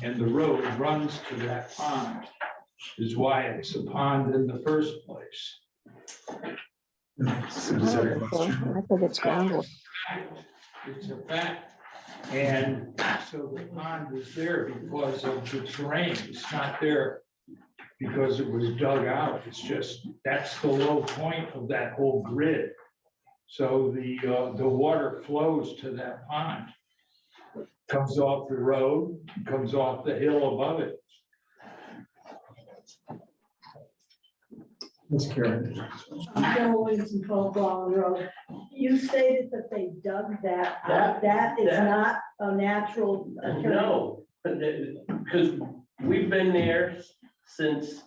Speaker 5: and the road runs to that pond is why it's a pond in the first place.
Speaker 2: Is there a question?
Speaker 4: I think it's groundwater.
Speaker 5: It's a fact. And so the pond is there because of the terrain. It's not there because it was dug out. It's just, that's the low point of that whole grid. So the water flows to that pond. Comes off the road, comes off the hill above it.
Speaker 2: Ms. Karen.
Speaker 12: I'm Joe Williamson, 12 Long Road. You stated that they dug that out. That is
Speaker 10: That-
Speaker 12: not a natural.
Speaker 10: No, because we've been there since,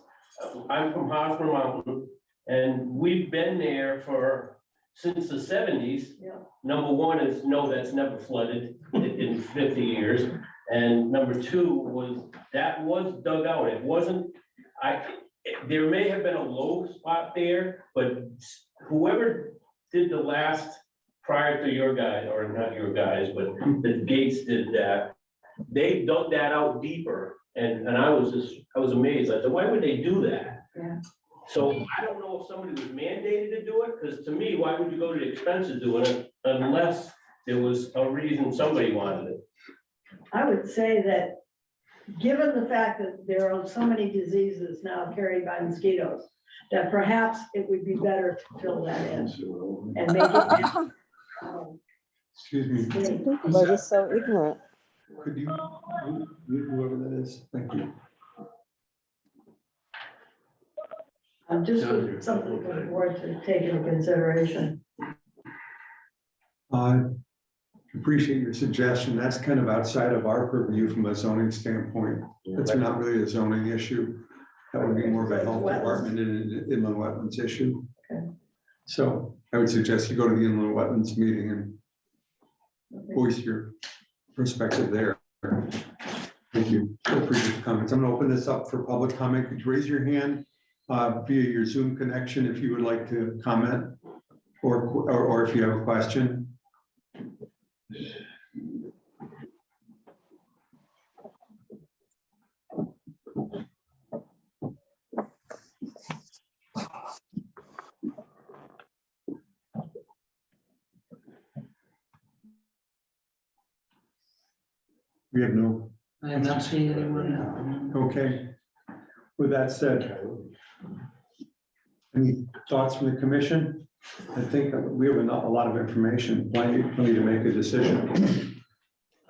Speaker 10: I'm from Hosmer Mountain, and we've been there since the 70s.
Speaker 12: Yeah.
Speaker 10: Number one is, no, that's never flooded in 50 years. And number two that was dug out. It wasn't, there may have been a low spot there, but whoever did the last, prior to your guys, or not your guys, but the Gates did that, they dug that out deeper. And I was amazed. I said, why would they do that?
Speaker 12: Yeah.
Speaker 10: So I don't know if somebody was mandated to do it, because to me, why would you go to the expense of doing it unless there was a reason somebody wanted it?
Speaker 12: I would say that, given the fact that there are so many diseases now carried by mosquitoes, that perhaps it would be better to fill that in and make it.
Speaker 2: Excuse me.
Speaker 12: Great.
Speaker 4: Everybody is so ignorant.
Speaker 2: Could you, whoever that is, thank you.
Speaker 12: Just something for the board to take into consideration.
Speaker 2: Appreciate your suggestion. That's kind of outside of our purview from a zoning standpoint. That's not really a zoning issue. That would be more of a health department and inland wetlands issue.
Speaker 12: Okay.
Speaker 2: So I would suggest you go to the inland wetlands meeting and voice your perspective there. Thank you. Feel free to comments. I'm gonna open this up for public comment. Could you raise your hand via your Zoom connection if you would like to comment or if you have a question? We have no.
Speaker 3: I am not seeing anyone.
Speaker 2: Okay. With that said, any thoughts from the commission? I think we have a lot of information, plenty to make a decision.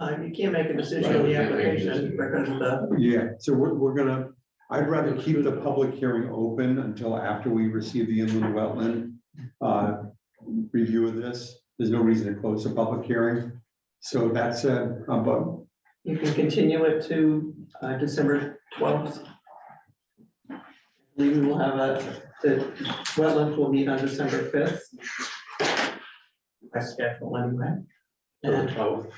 Speaker 3: You can't make a decision on the application because of the.
Speaker 2: Yeah, so we're gonna, I'd rather keep the public hearing open until after we receive the inland wetland review of this. There's no reason to close the public hearing. So that said, but
Speaker 3: You can continue it to December 12th. I believe we will have the wetlands will meet on December 5th. By schedule anyway. And so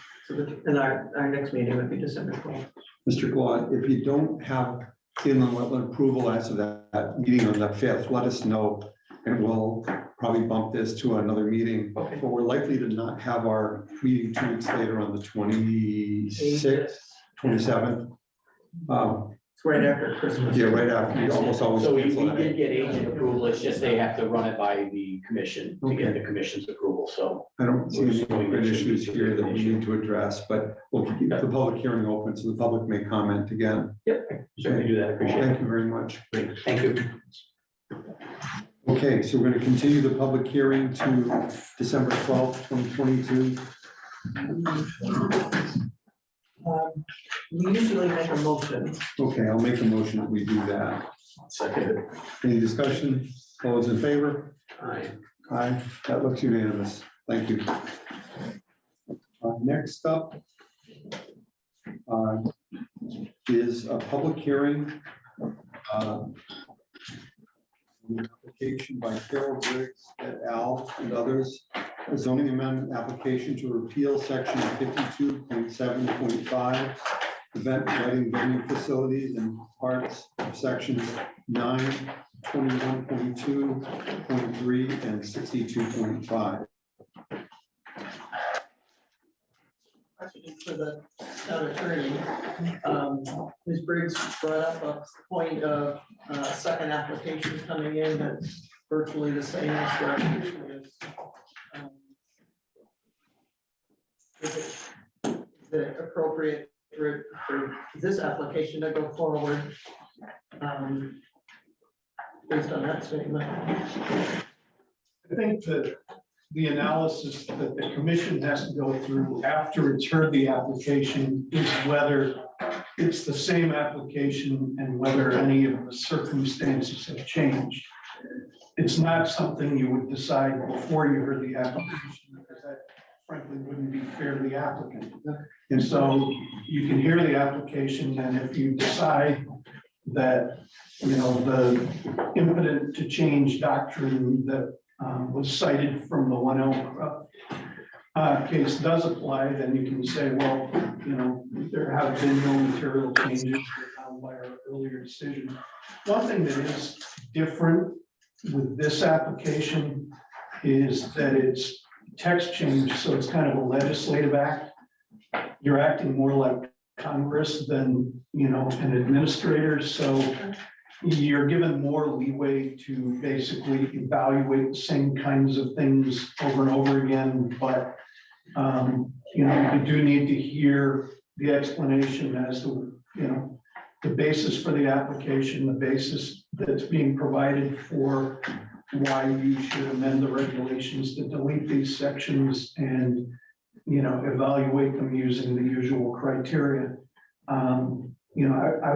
Speaker 3: our next meeting would be December 12th.
Speaker 2: Mr. Claude, if you don't have inland wetland approval as of that meeting on the 5th, let us know. And we'll probably bump this to another meeting.
Speaker 3: Okay.
Speaker 2: But we're likely to not have our meeting 2 weeks later on the 26th, 27th.
Speaker 3: It's right after Christmas.
Speaker 2: Yeah, right after, we almost always.
Speaker 8: So we
Speaker 2: cancel that.
Speaker 8: did get agent approval, it's just they have to run it by the commission to get the commission's approval, so.
Speaker 2: I don't see any concrete issues here that we need to address, but we'll keep the public hearing open so the public may comment again.
Speaker 8: Yep, certainly do that, appreciate it.
Speaker 2: Thank you very much.
Speaker 8: Great, thank you.
Speaker 2: Okay, so we're going to continue the public hearing to December 12th, 2022.
Speaker 3: We usually make a motion.
Speaker 2: Okay, I'll make a motion that we do that.
Speaker 8: Second.
Speaker 2: Any discussion? All those in favor?
Speaker 8: Aye.
Speaker 2: Aye, that looks unanimous. Thank you. Next up is a public hearing. Application by Carol Briggs et al. And others. A zoning amendment application to repeal section 52.7.5 event wedding venue facilities and parts of sections 9, 21.2.3 and 62.5.
Speaker 3: Question for the town attorney. Ms. Briggs brought up a point of second application coming in that's virtually the same as the previous. Is it appropriate for this application to go forward based on that statement?
Speaker 5: I think that the analysis that the commission has to go through after it's heard the application is whether it's the same application and whether any of the circumstances have changed. It's not something you would decide before you heard the application, because that frankly wouldn't be fair to the applicant. And so you can hear the application, and if you decide that, you know, the impetus to change doctrine that was cited from the 1 Elk case does apply, then you can say, well, you know, there have been no material changes found by our earlier decision. One thing that is different with this application is that it's text change, so it's kind of a legislative act. You're acting more like Congress than, you know, an administrator, so you're given more leeway to basically evaluate the same kinds of things over and over again, but you know, you do need to hear the explanation as to, the basis for the application, the basis that's being provided for why you should amend the regulations to delete these sections and, evaluate them using the usual criteria. I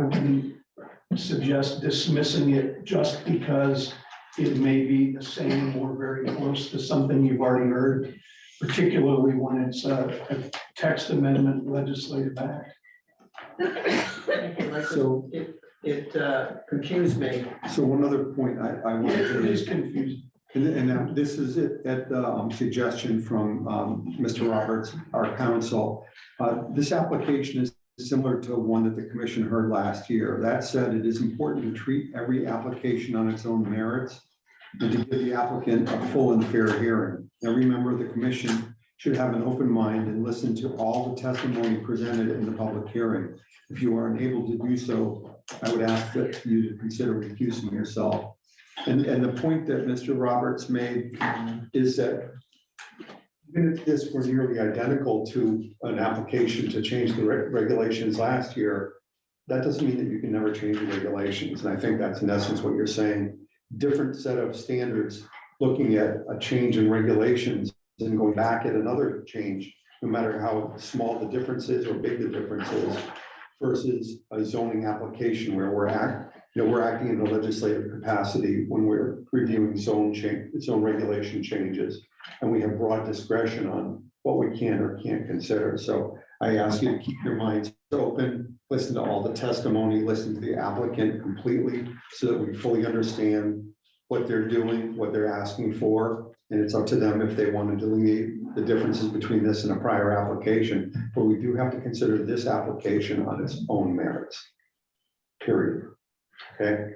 Speaker 5: wouldn't suggest dismissing it just because it may be the same or very close to something you've already heard, particularly when it's a text amendment legislative act.
Speaker 2: So-
Speaker 3: It confused me.
Speaker 2: So one other point I wanted
Speaker 5: It
Speaker 2: to
Speaker 5: is confusing.
Speaker 2: And this is it at the suggestion from Mr. Roberts, our counsel. This application is similar to one that the commission heard last year. That said, it is important to treat every application on its own merits and to give the applicant a full and fair hearing. Every member of the commission should have an open mind and listen to all the testimony presented in the public hearing. If you are unable to do so, I would ask that you to consider recusing yourself. And the point that Mr. Roberts made is that even if this were nearly identical to an application to change the regulations last year, that doesn't mean that you can never change the regulations. And I think that's in essence what you're saying. Different set of standards, looking at a change in regulations and going back at another change, no matter how small the difference is or big the difference is, versus a zoning application where we're acting in a legislative capacity when we're reviewing zone regulation changes. And we have broad discretion on what we can or can't consider. So I ask you to keep your minds open, listen to all the testimony, listen to the applicant completely so that we fully understand what they're doing, what they're asking for. And it's up to them if they want to delineate the differences between this and a prior application. But we do have to consider this application on its own merits, period. Okay,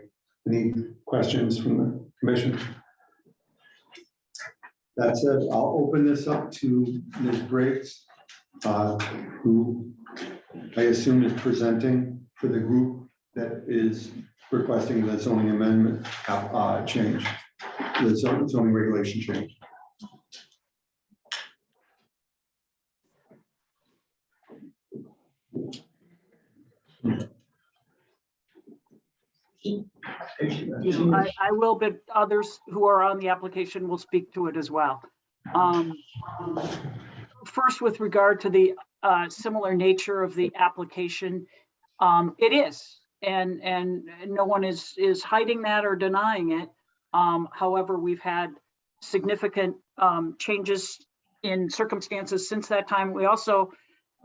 Speaker 2: any questions from the commission? That said, I'll open this up to Ms. Briggs, who I assume is presenting for the group that is requesting the zoning amendment change, the zoning regulation change.
Speaker 7: I will, but others who are on the application will speak to it as well. First, with regard to the similar nature of the application, it is, and no one is hiding that or denying it. However, we've had significant changes in circumstances since that time. We also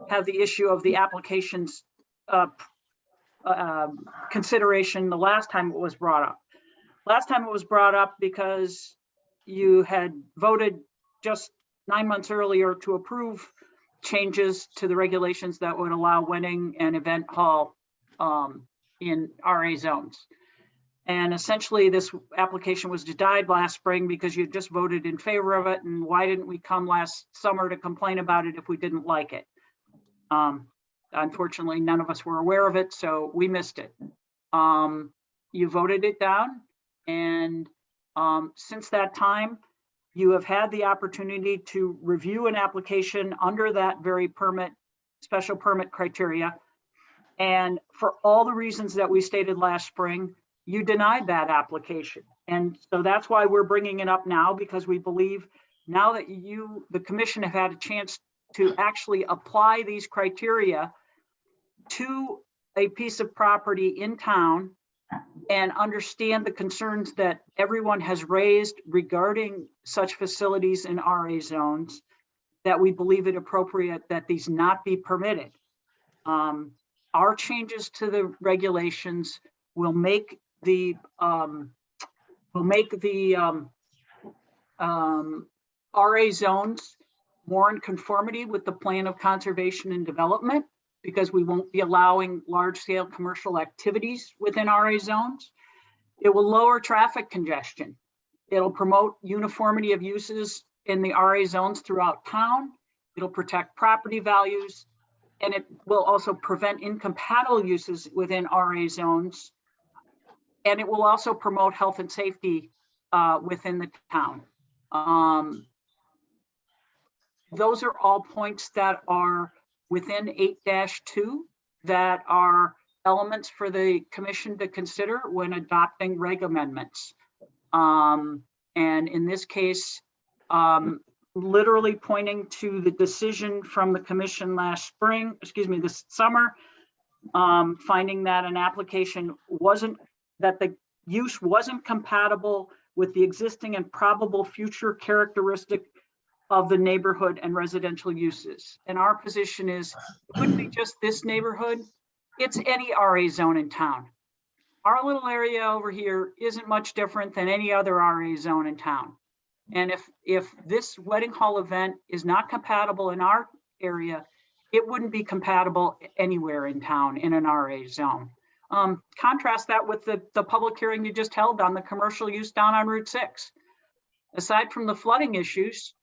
Speaker 7: have the issue of the application's consideration the last time it was brought up. Last time it was brought up because you had voted just 9 months earlier to approve changes to the regulations that would allow wedding and event hall in RA zones. And essentially this application was denied last spring because you just voted in favor of it. And why didn't we come last summer to complain about it if we didn't like it? Unfortunately, none of us were aware of it, so we missed it. You voted it down, and since that time, you have had the opportunity to review an application under that very special permit criteria. And for all the reasons that we stated last spring, you denied that application. And so that's why we're bringing it up now, because we believe now that the commission, have had a chance to actually apply these criteria to a piece of property in town and understand the concerns that everyone has raised regarding such facilities in RA zones, that we believe it appropriate that these not be permitted. Our changes to the regulations will make the RA zones more in conformity with the plan of conservation and development, because we won't be allowing large-scale commercial activities within RA zones. It will lower traffic congestion. It'll promote uniformity of uses in the RA zones throughout town. It'll protect property values, and it will also prevent incompatible uses within RA zones. And it will also promote health and safety within the town. Those are all points that are within 8-2 that are elements for the commission to consider when adopting reg amendments. And in this case, literally pointing to the decision from the commission this summer, finding that an application that the use wasn't compatible with the existing and probable future characteristic of the neighborhood and residential uses. And our position is, it couldn't be just this neighborhood, it's any RA zone in town. Our little area over here isn't much different than any other RA zone in town. And if this wedding hall event is not compatible in our area, it wouldn't be compatible anywhere in town in an RA zone. Contrast that with the public hearing you just held on the commercial use down on Route 6. Aside from the flooding issues,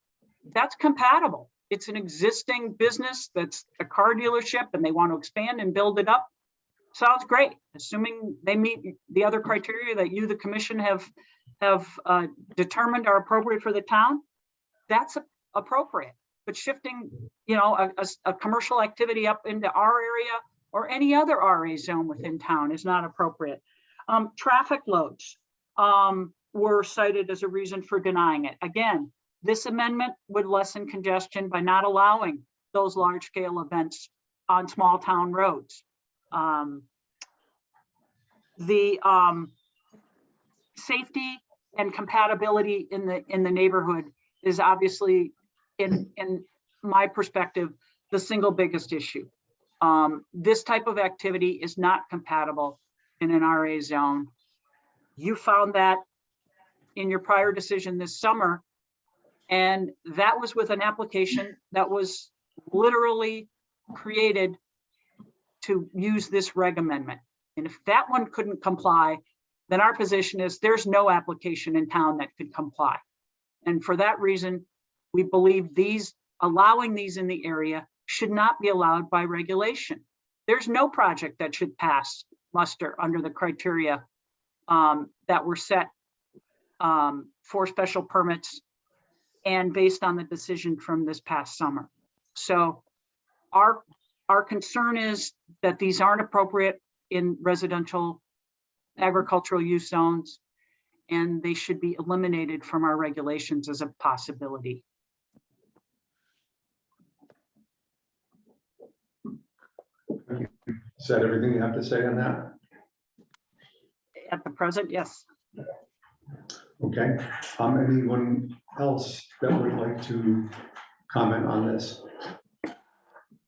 Speaker 7: that's compatible. It's an existing business that's a car dealership and they want to expand and build it up. Sounds great, assuming they meet the other criteria that you, the commission, have determined are appropriate for the town. That's appropriate. But shifting, a commercial activity up into our area or any other RA zone within town is not appropriate. Traffic loads were cited as a reason for denying it. Again, this amendment would lessen congestion by not allowing those large scale events on small town roads. The safety and compatibility in the neighborhood is obviously, in my perspective, the single biggest issue. This type of activity is not compatible in an RA zone. You found that in your prior decision this summer, and that was with an application that was literally created to use this reg amendment. And if that one couldn't comply, then our position is there's no application in town that could comply. And for that reason, we believe allowing these in the area should not be allowed by regulation. There's no project that should pass muster under the criteria that were set for special permits and based on the decision from this past summer. So our concern is that these aren't appropriate in residential agricultural use zones, and they should be eliminated from our regulations as a possibility.
Speaker 2: Is that everything you have to say on that?
Speaker 7: At the present, yes.
Speaker 2: Okay, anyone else that would like to comment on this?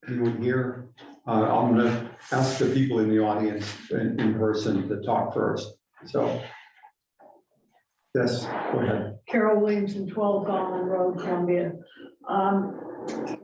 Speaker 2: Anyone here? I'm gonna ask the people in the audience in person to talk first, so. Yes, go ahead.
Speaker 12: Carol Williamson, 12 Gallman Road, Columbia.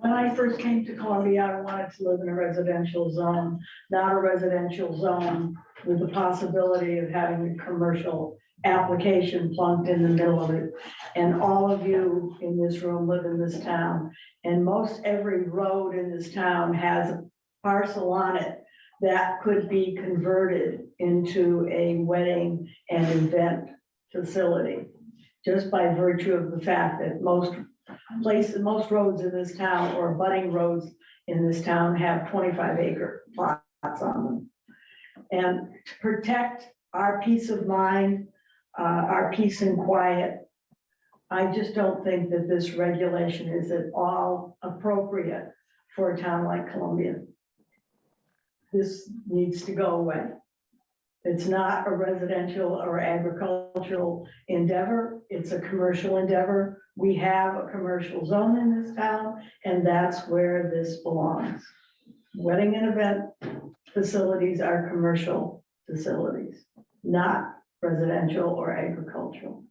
Speaker 12: When I first came to Columbia, I wanted to live in a residential zone, not a residential zone with the possibility of having a commercial application plunked in the middle of it. And all of you in this room live in this town, and most every road in this town has a parcel on it that could be converted into a wedding and event facility, just by virtue of the fact that most roads in this town, or abutting roads in this town, have 25-acre plots on them. And to protect our peace of mind, our peace and quiet, I just don't think that this regulation is at all appropriate for a town like Columbia. This needs to go away. It's not a residential or agricultural endeavor. It's a commercial endeavor. We have a commercial zone in this town, and that's where this belongs. Wedding and event facilities are commercial facilities, not residential or agricultural.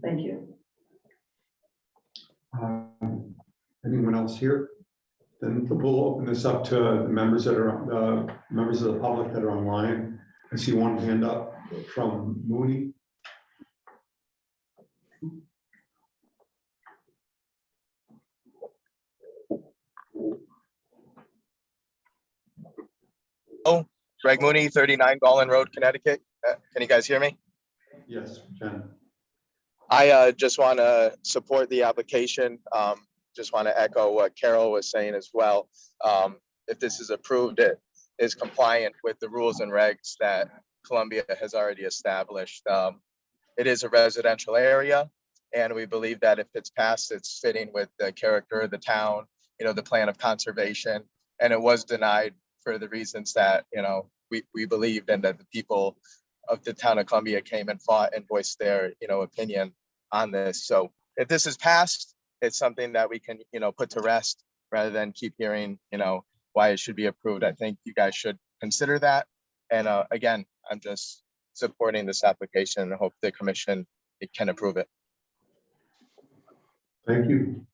Speaker 12: Thank you.
Speaker 2: Anyone else here? Then we'll open this up to members that are members of the public that are online. I see one hand up from Mooney.
Speaker 14: Oh, Greg Mooney, 39 Gallon Road, Connecticut. Can you guys hear me?
Speaker 2: Yes, Jen.
Speaker 14: I just want to support the application. just want to echo what Carol was saying as well. If this is approved, it is compliant with the rules and regs that Columbia has already established. It is a residential area, and we believe that if it's passed, it's fitting with the character of the town, the plan of conservation, and it was denied for the reasons that, we believed, and that the people of the town of Columbia came and fought and voiced their, opinion on this. So if this is passed, it's something that we can, put to rest rather than keep hearing, why it should be approved. I think you guys should consider that. And again, I'm just supporting this application and hope the commission can approve it.
Speaker 2: Thank you.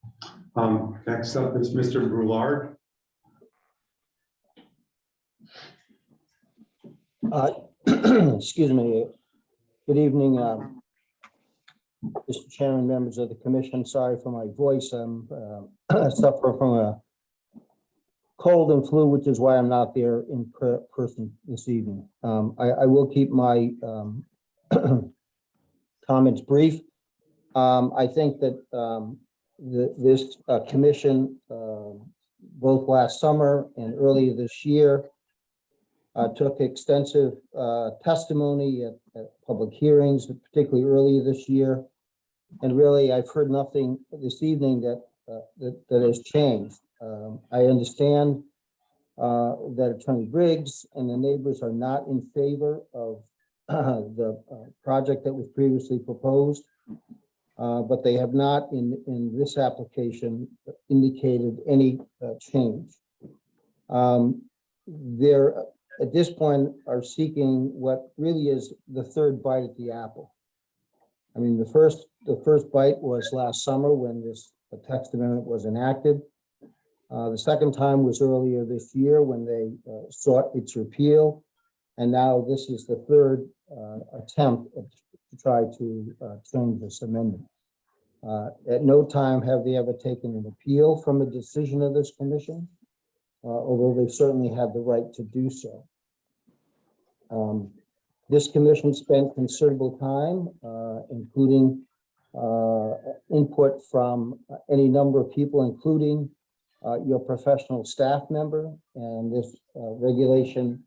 Speaker 2: Next up is Mr. Brulard.
Speaker 15: Excuse me. Good evening, Mr. Chairman, members of the commission. Sorry for my voice. I'm suffering from a cold and flu, which is why I'm not there in person this evening. I will keep my comments brief. I think that this commission, both last summer and earlier this year, took extensive testimony at public hearings, particularly earlier this year. And really, I've heard nothing this evening that has changed. I understand that Attorney Briggs and the neighbors are not in favor of the project that was previously proposed, but they have not in this application indicated any change. They're at this point are seeking what really is the third bite at the apple. I mean, the first bite was last summer when this text amendment was enacted. The second time was earlier this year when they sought its repeal. And now this is the third attempt to try to change this amendment. At no time have they ever taken an appeal from a decision of this commission, although they certainly have the right to do so. This commission spent considerable time, including input from any number of people, including your professional staff member, and this regulation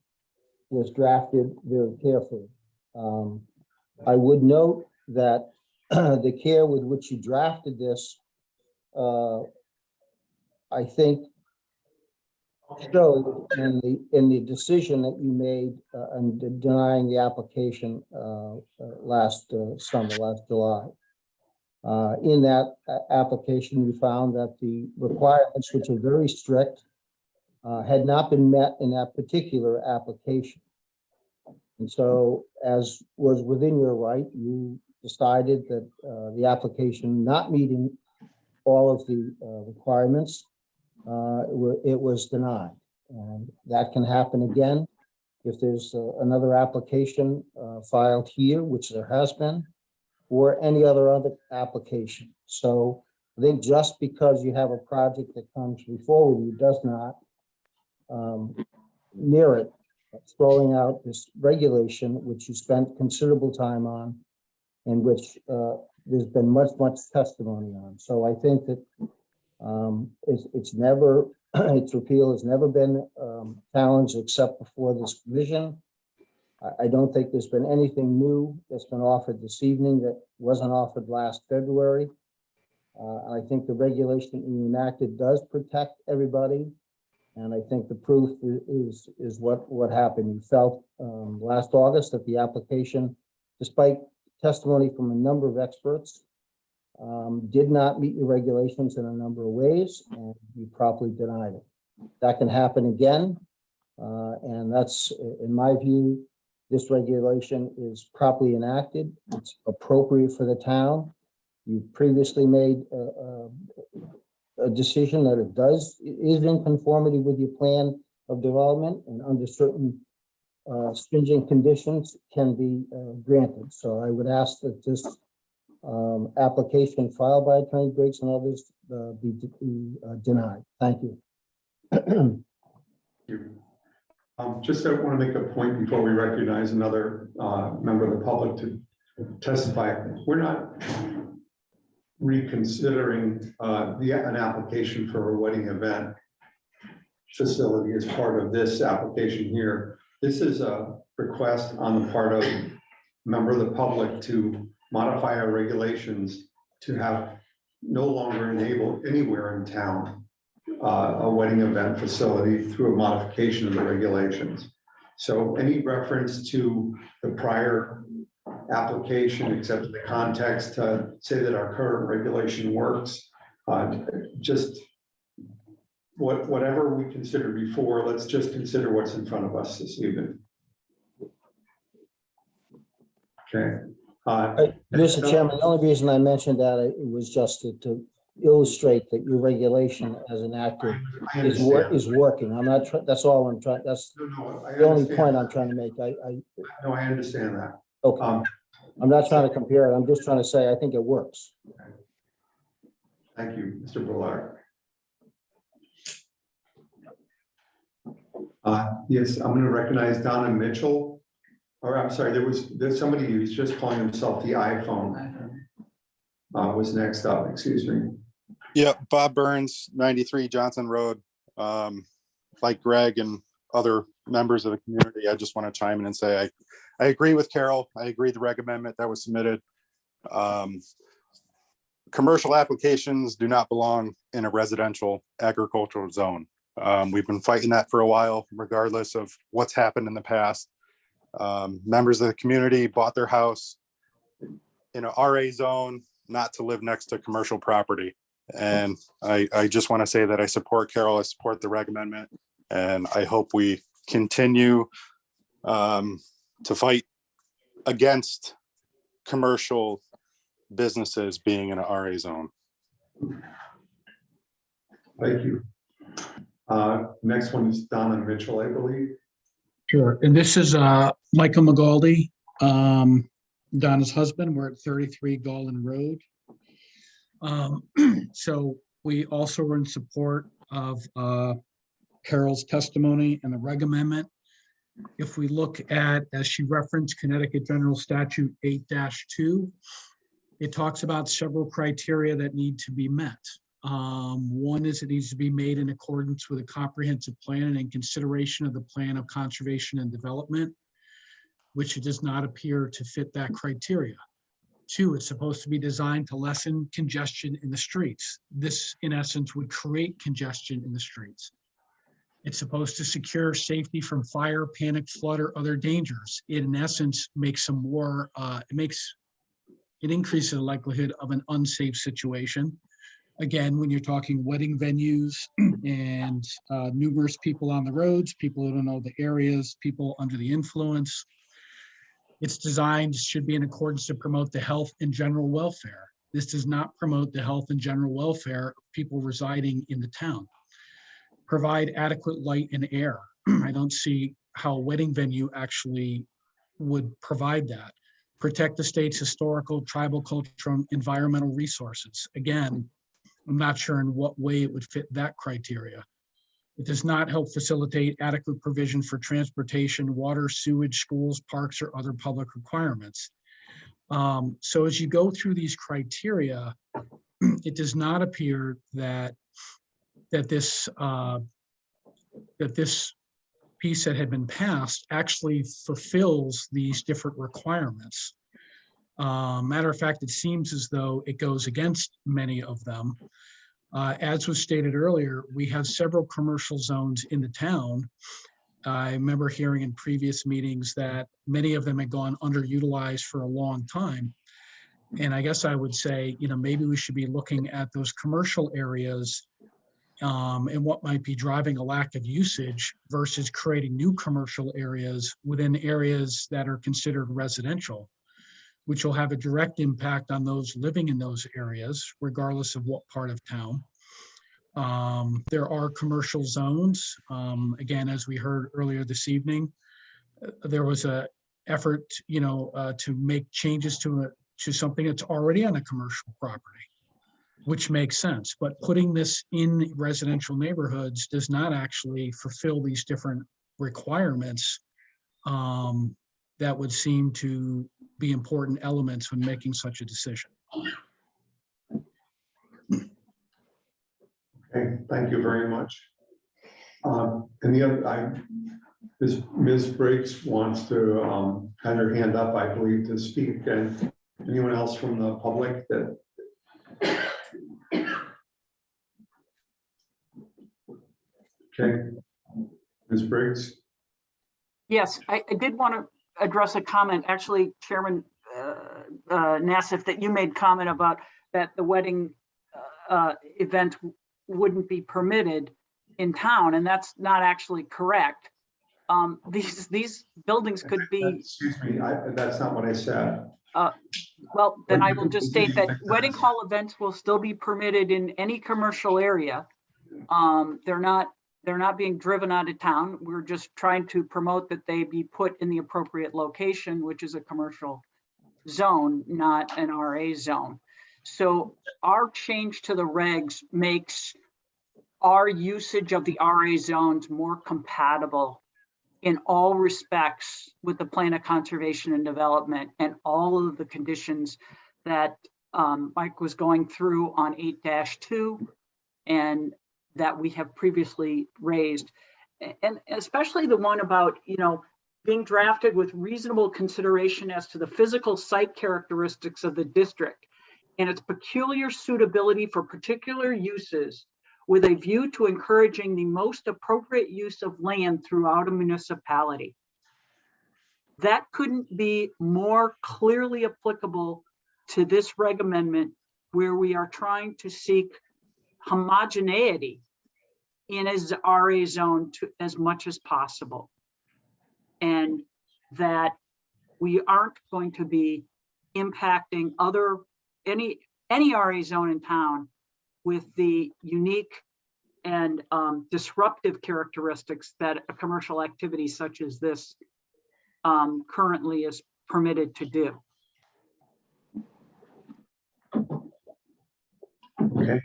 Speaker 15: was drafted very carefully. I would note that the care with which you drafted this, I think, showed in the decision that you made and denying the application last summer, last July. In that application, you found that the requirements, which are very strict, had not been met in that particular application. And so, as was within your right, you decided that the application not meeting all of the requirements, it was denied. And that can happen again if there's another application filed here, which there has been, or any other application. So I think just because you have a project that comes before you does not merit throwing out this regulation, which you spent considerable time on, and which there's been much testimony on. So I think that it's never, its repeal has never been challenged except before this commission. I don't think there's been anything new that's been offered this evening that wasn't offered last February. I think the regulation you enacted does protect everybody. And I think the proof is what happened. You felt last August that the application, despite testimony from a number of experts, did not meet your regulations in a number of ways, and you properly denied it. That can happen again. And that's, in my view, this regulation is properly enacted. It's appropriate for the town. You previously made a decision that is in conformity with your plan of development, and under certain stringent conditions can be granted. So I would ask that this application filed by Attorney Briggs and others be denied. Thank you.
Speaker 2: Thank you. Just I want to make a point before we recognize another member of the public to testify. We're reconsidering an application for a wedding event facility as part of this application here. This is a request on the part of a member of the public to modify our regulations to have no longer enabled anywhere in town a wedding event facility through a modification of the regulations. So any reference to the prior application, except in the context to say that our current regulation works, just whatever we considered before, let's just consider what's in front of us this evening. Okay.
Speaker 15: Mr. Chairman, the only reason I mentioned that it was just to illustrate that your regulation as enacted is working. I'm not, that's all I'm trying, that's the only point I'm trying to make.
Speaker 2: No, I understand that.
Speaker 15: Okay. I'm not trying to compare it. I'm just trying to say, I think it works.
Speaker 2: Thank you, Mr. Bullard. Yes, I'm going to recognize Donna Mitchell. Or I'm sorry, there's somebody who's just calling himself the iPhone. Was next up, excuse me.
Speaker 16: Yeah, Bob Burns, 93 Johnson Road. Like Greg and other members of the community, I just want to chime in and say I agree with Carol. I agree the reg amendment that was submitted. Commercial applications do not belong in a residential agricultural zone. We've been fighting that for a while, regardless of what's happened in the past. Members of the community bought their house in an RA zone, not to live next to commercial property. And I just want to say that I support Carol, I support the reg amendment, and I hope we continue to fight against commercial businesses being in an RA zone.
Speaker 2: Thank you. Next one is Donna Mitchell, I believe.
Speaker 17: Sure, and this is Michael McGaldy, Donna's husband. We're at 33 Gallen Road. So we also were in support of Carol's testimony and the reg amendment. If we look at, as she referenced, Connecticut General Statute 8-2, it talks about several criteria that need to be met. One is it needs to be made in accordance with a comprehensive plan and in consideration of the plan of conservation and development, which it does not appear to fit that criteria. Two, it's supposed to be designed to lessen congestion in the streets. This, in essence, would create congestion in the streets. It's supposed to secure safety from fire, panic, flood, or other dangers. It, in essence, makes some more, it increases the likelihood of an unsafe situation. Again, when you're talking wedding venues and numerous people on the roads, people who don't know the areas, people under the influence, it's designed, should be in accordance to promote the health and general welfare. This does not promote the health and general welfare of people residing in the town. Provide adequate light and air. I don't see how a wedding venue actually would provide that. Protect the state's historical, tribal, cultural, and environmental resources. Again, I'm not sure in what way it would fit that criteria. It does not help facilitate adequate provision for transportation, water, sewage, schools, parks, or other public requirements. So as you go through these criteria, it does not appear that this piece that had been passed actually fulfills these different requirements. Matter of fact, it seems as though it goes against many of them. As was stated earlier, we have several commercial zones in the town. I remember hearing in previous meetings that many of them had gone underutilized for a long time. And I guess I would say, maybe we should be looking at those commercial areas and what might be driving a lack of usage versus creating new commercial areas within areas that are considered residential, which will have a direct impact on those living in those areas, regardless of what part of town. There are commercial zones. Again, as we heard earlier this evening, there was an effort, to make changes to something that's already on a commercial property, which makes sense. But putting this in residential neighborhoods does not actually fulfill these different requirements that would seem to be important elements when making such a decision.
Speaker 2: Thank you very much. And the other, Ms. Briggs wants to, had her hand up, I believe, to speak again. Anyone else from the public that? Okay, Ms. Briggs?
Speaker 7: Yes, I did want to address a comment, actually, Chairman Nassif, that you made comment about that the wedding event wouldn't be permitted in town, and that's not actually correct. These buildings could be.
Speaker 2: Excuse me, that's not what I said.
Speaker 7: Well, then I will just state that wedding hall events will still be permitted in any commercial area. They're not being driven out of town. We're just trying to promote that they be put in the appropriate location, which is a commercial zone, not an RA zone. So our change to the regs makes our usage of the RA zones more compatible in all respects with the plan of conservation and development and all of the conditions that Mike was going through on 8-2 and that we have previously raised. And especially the one about, being drafted with reasonable consideration as to the physical site characteristics of the district and its peculiar suitability for particular uses with a view to encouraging the most appropriate use of land throughout a municipality. That couldn't be more clearly applicable to this reg amendment, where we are trying to seek homogeneity in a RA zone to as much as possible. And that we aren't going to be impacting any RA zone in town with the unique and disruptive characteristics that a commercial activity such as this currently is permitted to do.
Speaker 2: Okay.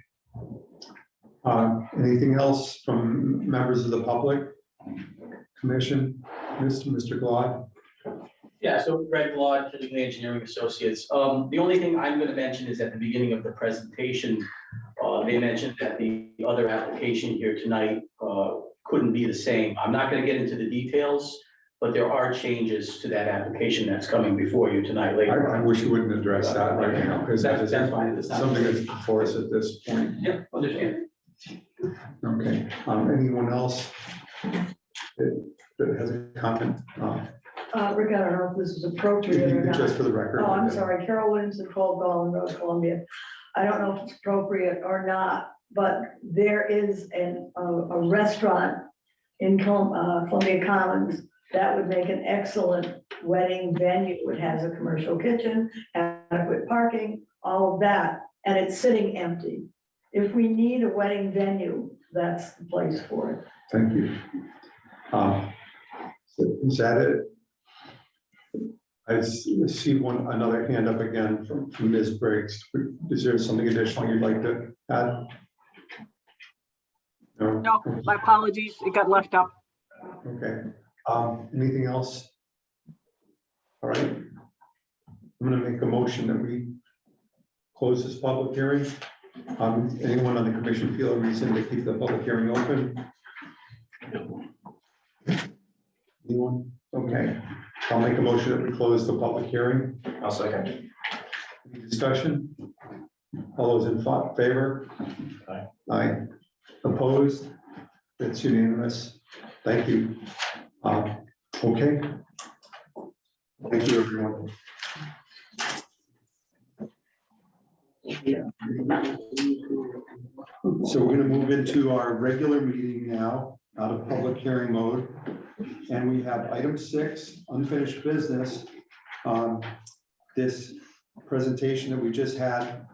Speaker 2: Anything else from members of the public? Commission, Mr. Glad?
Speaker 8: Yeah, so Greg Lott, Kennedy Engineering Associates. The only thing I'm going to mention is at the beginning of the presentation, they mentioned that the other application here tonight couldn't be the same. I'm not going to get into the details, but there are changes to that application that's coming before you tonight later.
Speaker 2: I wish you wouldn't address that right now, because
Speaker 8: That's fine. It's not-
Speaker 2: something that's before us at this point.
Speaker 8: Yeah, understand.
Speaker 2: Okay, anyone else that has a comment?
Speaker 12: Rick, I don't know if this is appropriate or not.
Speaker 2: Just for the record.
Speaker 12: Oh, I'm sorry, Carol Williams at 12 Golden Road, Columbia. I don't know if it's appropriate or not, but there is a restaurant in Columbia Commons that would make an excellent wedding venue. It has a commercial kitchen, adequate parking, all of that, and it's sitting empty. If we need a wedding venue, that's the place for it.
Speaker 2: Thank you. Is that it? I see another hand up again from Ms. Briggs. Is there something additional you'd like to add?
Speaker 7: No, my apologies, it got left up.
Speaker 2: Okay. Anything else? All right. I'm gonna make a motion that we close this public hearing. Anyone on the commission feel a reason to keep the public hearing open? Anyone? Okay. I'll make a motion that we close the public hearing.
Speaker 9: I'll second.
Speaker 2: Any discussion? All those in favor?
Speaker 9: Aye.
Speaker 2: Aye. Opposed? It's unanimous. Thank you. Okay. Thank you, everyone. So we're going to move into our regular meeting now, out of public hearing mode. And we have item 6, unfinished business. This presentation that we just had,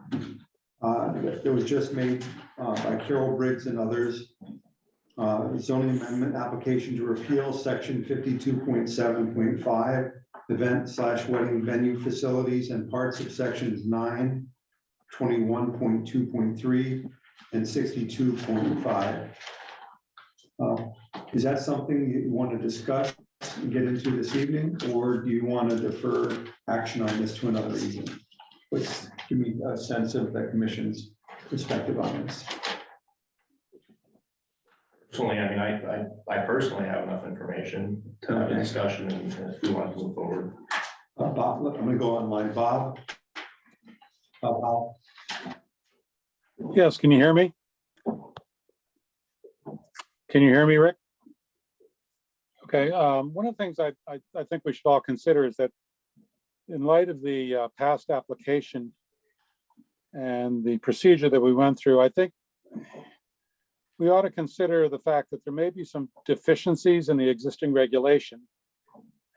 Speaker 2: that was just made by Carol Briggs and others. Zoning amendment application to repeal section 52.7.5, event/wedding venue facilities, and parts of sections 9, 21.2.3, and 62.5. Is that something you want to discuss and get into this evening, or do you want to defer action on this to another evening? Please give me a sense of the commission's perspective on this.
Speaker 10: personally, I mean, I personally have enough information to have a discussion and if we want to move forward.
Speaker 2: Bob, I'm gonna go online, Bob. Bob.
Speaker 18: Yes, can you hear me? Can you hear me, Rick? Okay, one of the things I think we should all consider is that in light of the past application and the procedure that we went through, I think we ought to consider the fact that there may be some deficiencies in the existing regulation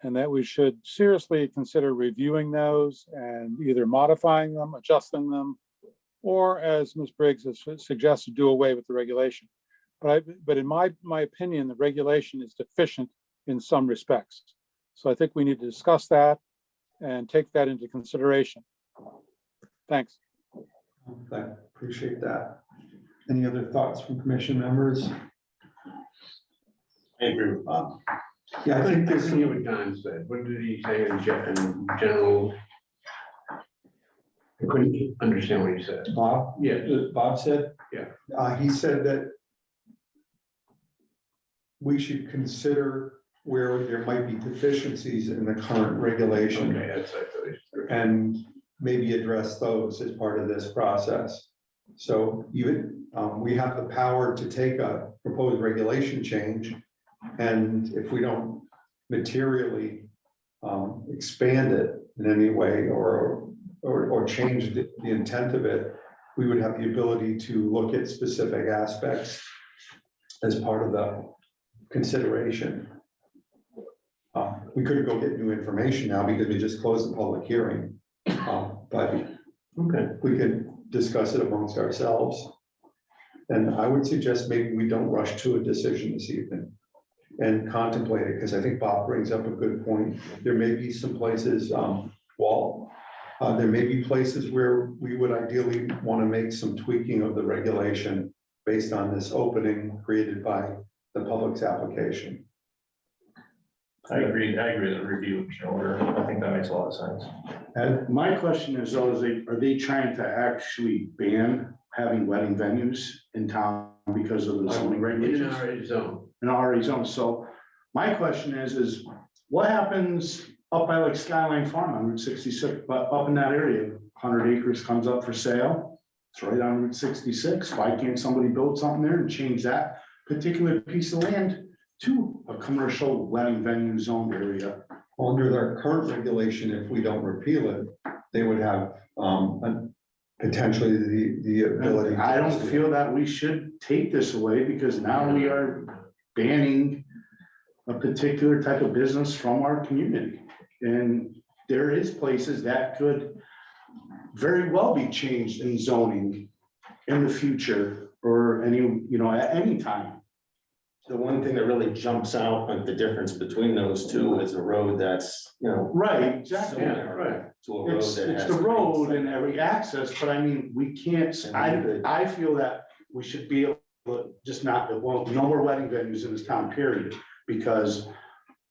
Speaker 18: and that we should seriously consider reviewing those and either modifying them, adjusting them, or as Ms. Briggs has suggested, do away with the regulation. But in my opinion, the regulation is deficient in some respects. So I think we need to discuss that and take that into consideration. Thanks.
Speaker 2: I appreciate that. Any other thoughts from commission members?
Speaker 10: I agree with Bob.
Speaker 2: Yeah, I think
Speaker 19: I
Speaker 2: there's
Speaker 19: see what Don said. What did he say in general? I couldn't understand what he said.
Speaker 2: Bob?
Speaker 19: Yes.
Speaker 2: Bob said?
Speaker 19: Yeah.
Speaker 2: He said that we should consider where there might be deficiencies in the current regulation.
Speaker 19: Okay, that's, I thought he-
Speaker 2: And maybe address those as part of this process. So we have the power to take a proposed regulation change. And if we don't materially expand it in any way or change the intent of it, we would have the ability to look at specific aspects as part of the consideration. We couldn't go get new information now because we just closed the public hearing. But
Speaker 10: Okay.
Speaker 2: we could discuss it amongst ourselves. And I would suggest maybe we don't rush to a decision this evening and contemplate it, because I think Bob brings up a good point. There may be some places, there may be places where we would ideally want to make some tweaking of the regulation based on this opening created by the public's application.
Speaker 10: I agree that review in order. I think that makes a lot of sense.
Speaker 2: Ed?
Speaker 20: My question is, though, are they trying to actually ban having wedding venues in town because of the zoning regulations?
Speaker 19: In an RA zone.
Speaker 20: In RA zone. So my question is what happens up by like Skyline Farm on Route 66, but up in that area, 100 acres comes up for sale. It's right on Route 66. Why can't somebody build something there and change that particular piece of land to a commercial wedding venue zone area?
Speaker 2: Under their current regulation, if we don't repeal it, they would have potentially the ability.
Speaker 20: I don't feel that we should take this away because now we are banning a particular type of business from our community. And there is places that could very well be changed in zoning in the future or at any time.
Speaker 9: The one thing that really jumps out, like the difference between those two, is a road that's,
Speaker 20: Right, exactly.
Speaker 9: so narrow to a road
Speaker 20: It's
Speaker 9: that has.
Speaker 20: the road and every access, but I mean, we can't, I feel that we should be able to just no more wedding venues in this town, period. Because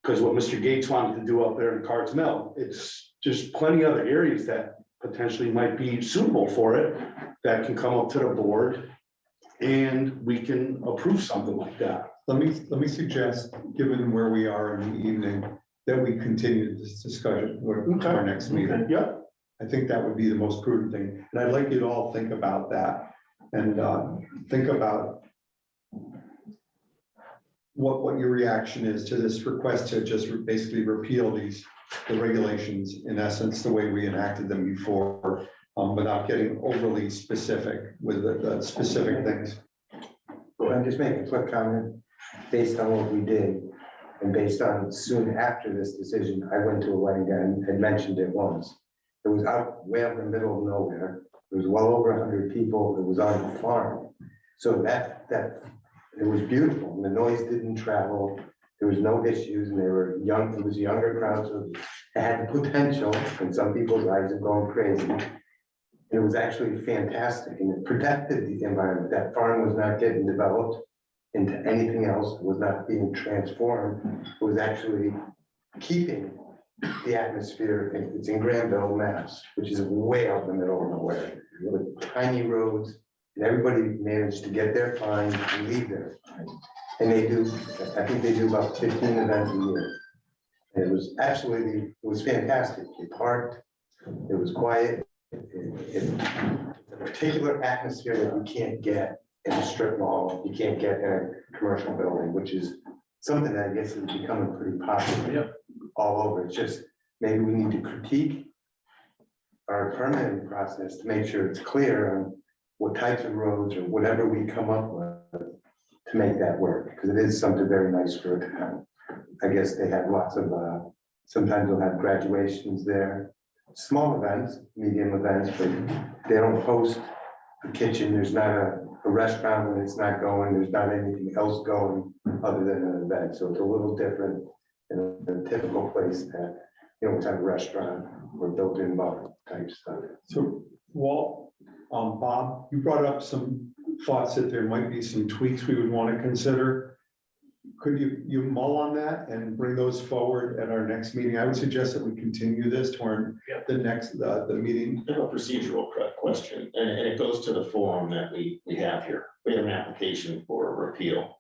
Speaker 20: what Mr. Gates wanted to do up there in Cards Mill, it's just plenty other areas that potentially might be suitable for it, that can come up to the board and we can approve something like that.
Speaker 2: Let me suggest, given where we are in the evening, that we continue this discussion with our next meeting.
Speaker 20: Yeah.
Speaker 2: I think that would be the most prudent thing. And I'd like you to all think about that and think about what your reaction is to this request to just basically repeal the regulations, in essence, the way we enacted them before, without getting overly specific with the specific things.
Speaker 21: I'm just making a quick comment. Based on what we did, and based on soon after this decision, I went to a wedding and had mentioned it once. It was out way up in the middle of nowhere. It was well over 100 people. It was on a farm. So that it was beautiful. And the noise didn't travel. There was no issues, and they were young. It was a younger crowd, so it had the potential. And some people's eyes are going crazy. It was actually fantastic, and it protected the environment. That farm was not getting developed into anything else, was not being transformed. It was actually keeping the atmosphere. It's in Granville, Mass, which is way out in the middle of nowhere, with tiny roads, and everybody managed to get there fine and leave there fine. And they do, I think they do about 15 events a year. And it was absolutely, it was fantastic. It parked, it was quiet. It's a particular atmosphere that you can't get in a strip mall, you can't get in a commercial building, which is something that I guess is becoming pretty popular all over. It's just, maybe we need to critique our permitting process to make sure it's clear on what types of roads or whatever we come up with to make that work, because it is something very nice for a town. I guess they have lots of, sometimes they'll have graduations there, small events, medium events, but they don't host a kitchen. There's not a restaurant when it's not going. There's not anything else going other than an event. So it's a little different than a typical place that, you know, it's a restaurant or built-in bar type stuff.
Speaker 2: So Walt, Bob, you brought up some thoughts that there might be some tweaks we would want to consider. Could you mull on that and bring those forward at our next meeting? I would suggest that we continue this to our, the next, the meeting.
Speaker 9: I have a procedural question, and it goes to the form that we have here. We have an application for a repeal.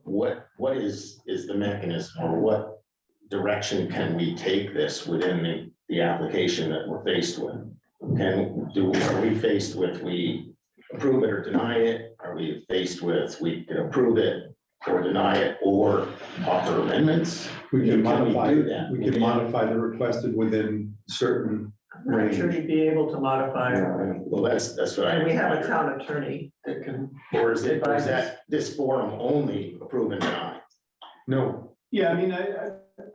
Speaker 9: What is the mechanism, or what direction can we take this within the application that we're faced with? Are we faced with, we approve it or deny it? Are we faced with, we can approve it or deny it, or offer amendments?
Speaker 2: We can modify,
Speaker 9: do that?
Speaker 2: we can modify the requested within certain
Speaker 3: I'm not
Speaker 2: range.
Speaker 3: sure you'd be able to modify.
Speaker 9: Well, that's what I.
Speaker 3: And we have a town attorney that can.
Speaker 9: Or is that this forum only approve and deny?
Speaker 2: No.
Speaker 5: Yeah, I mean,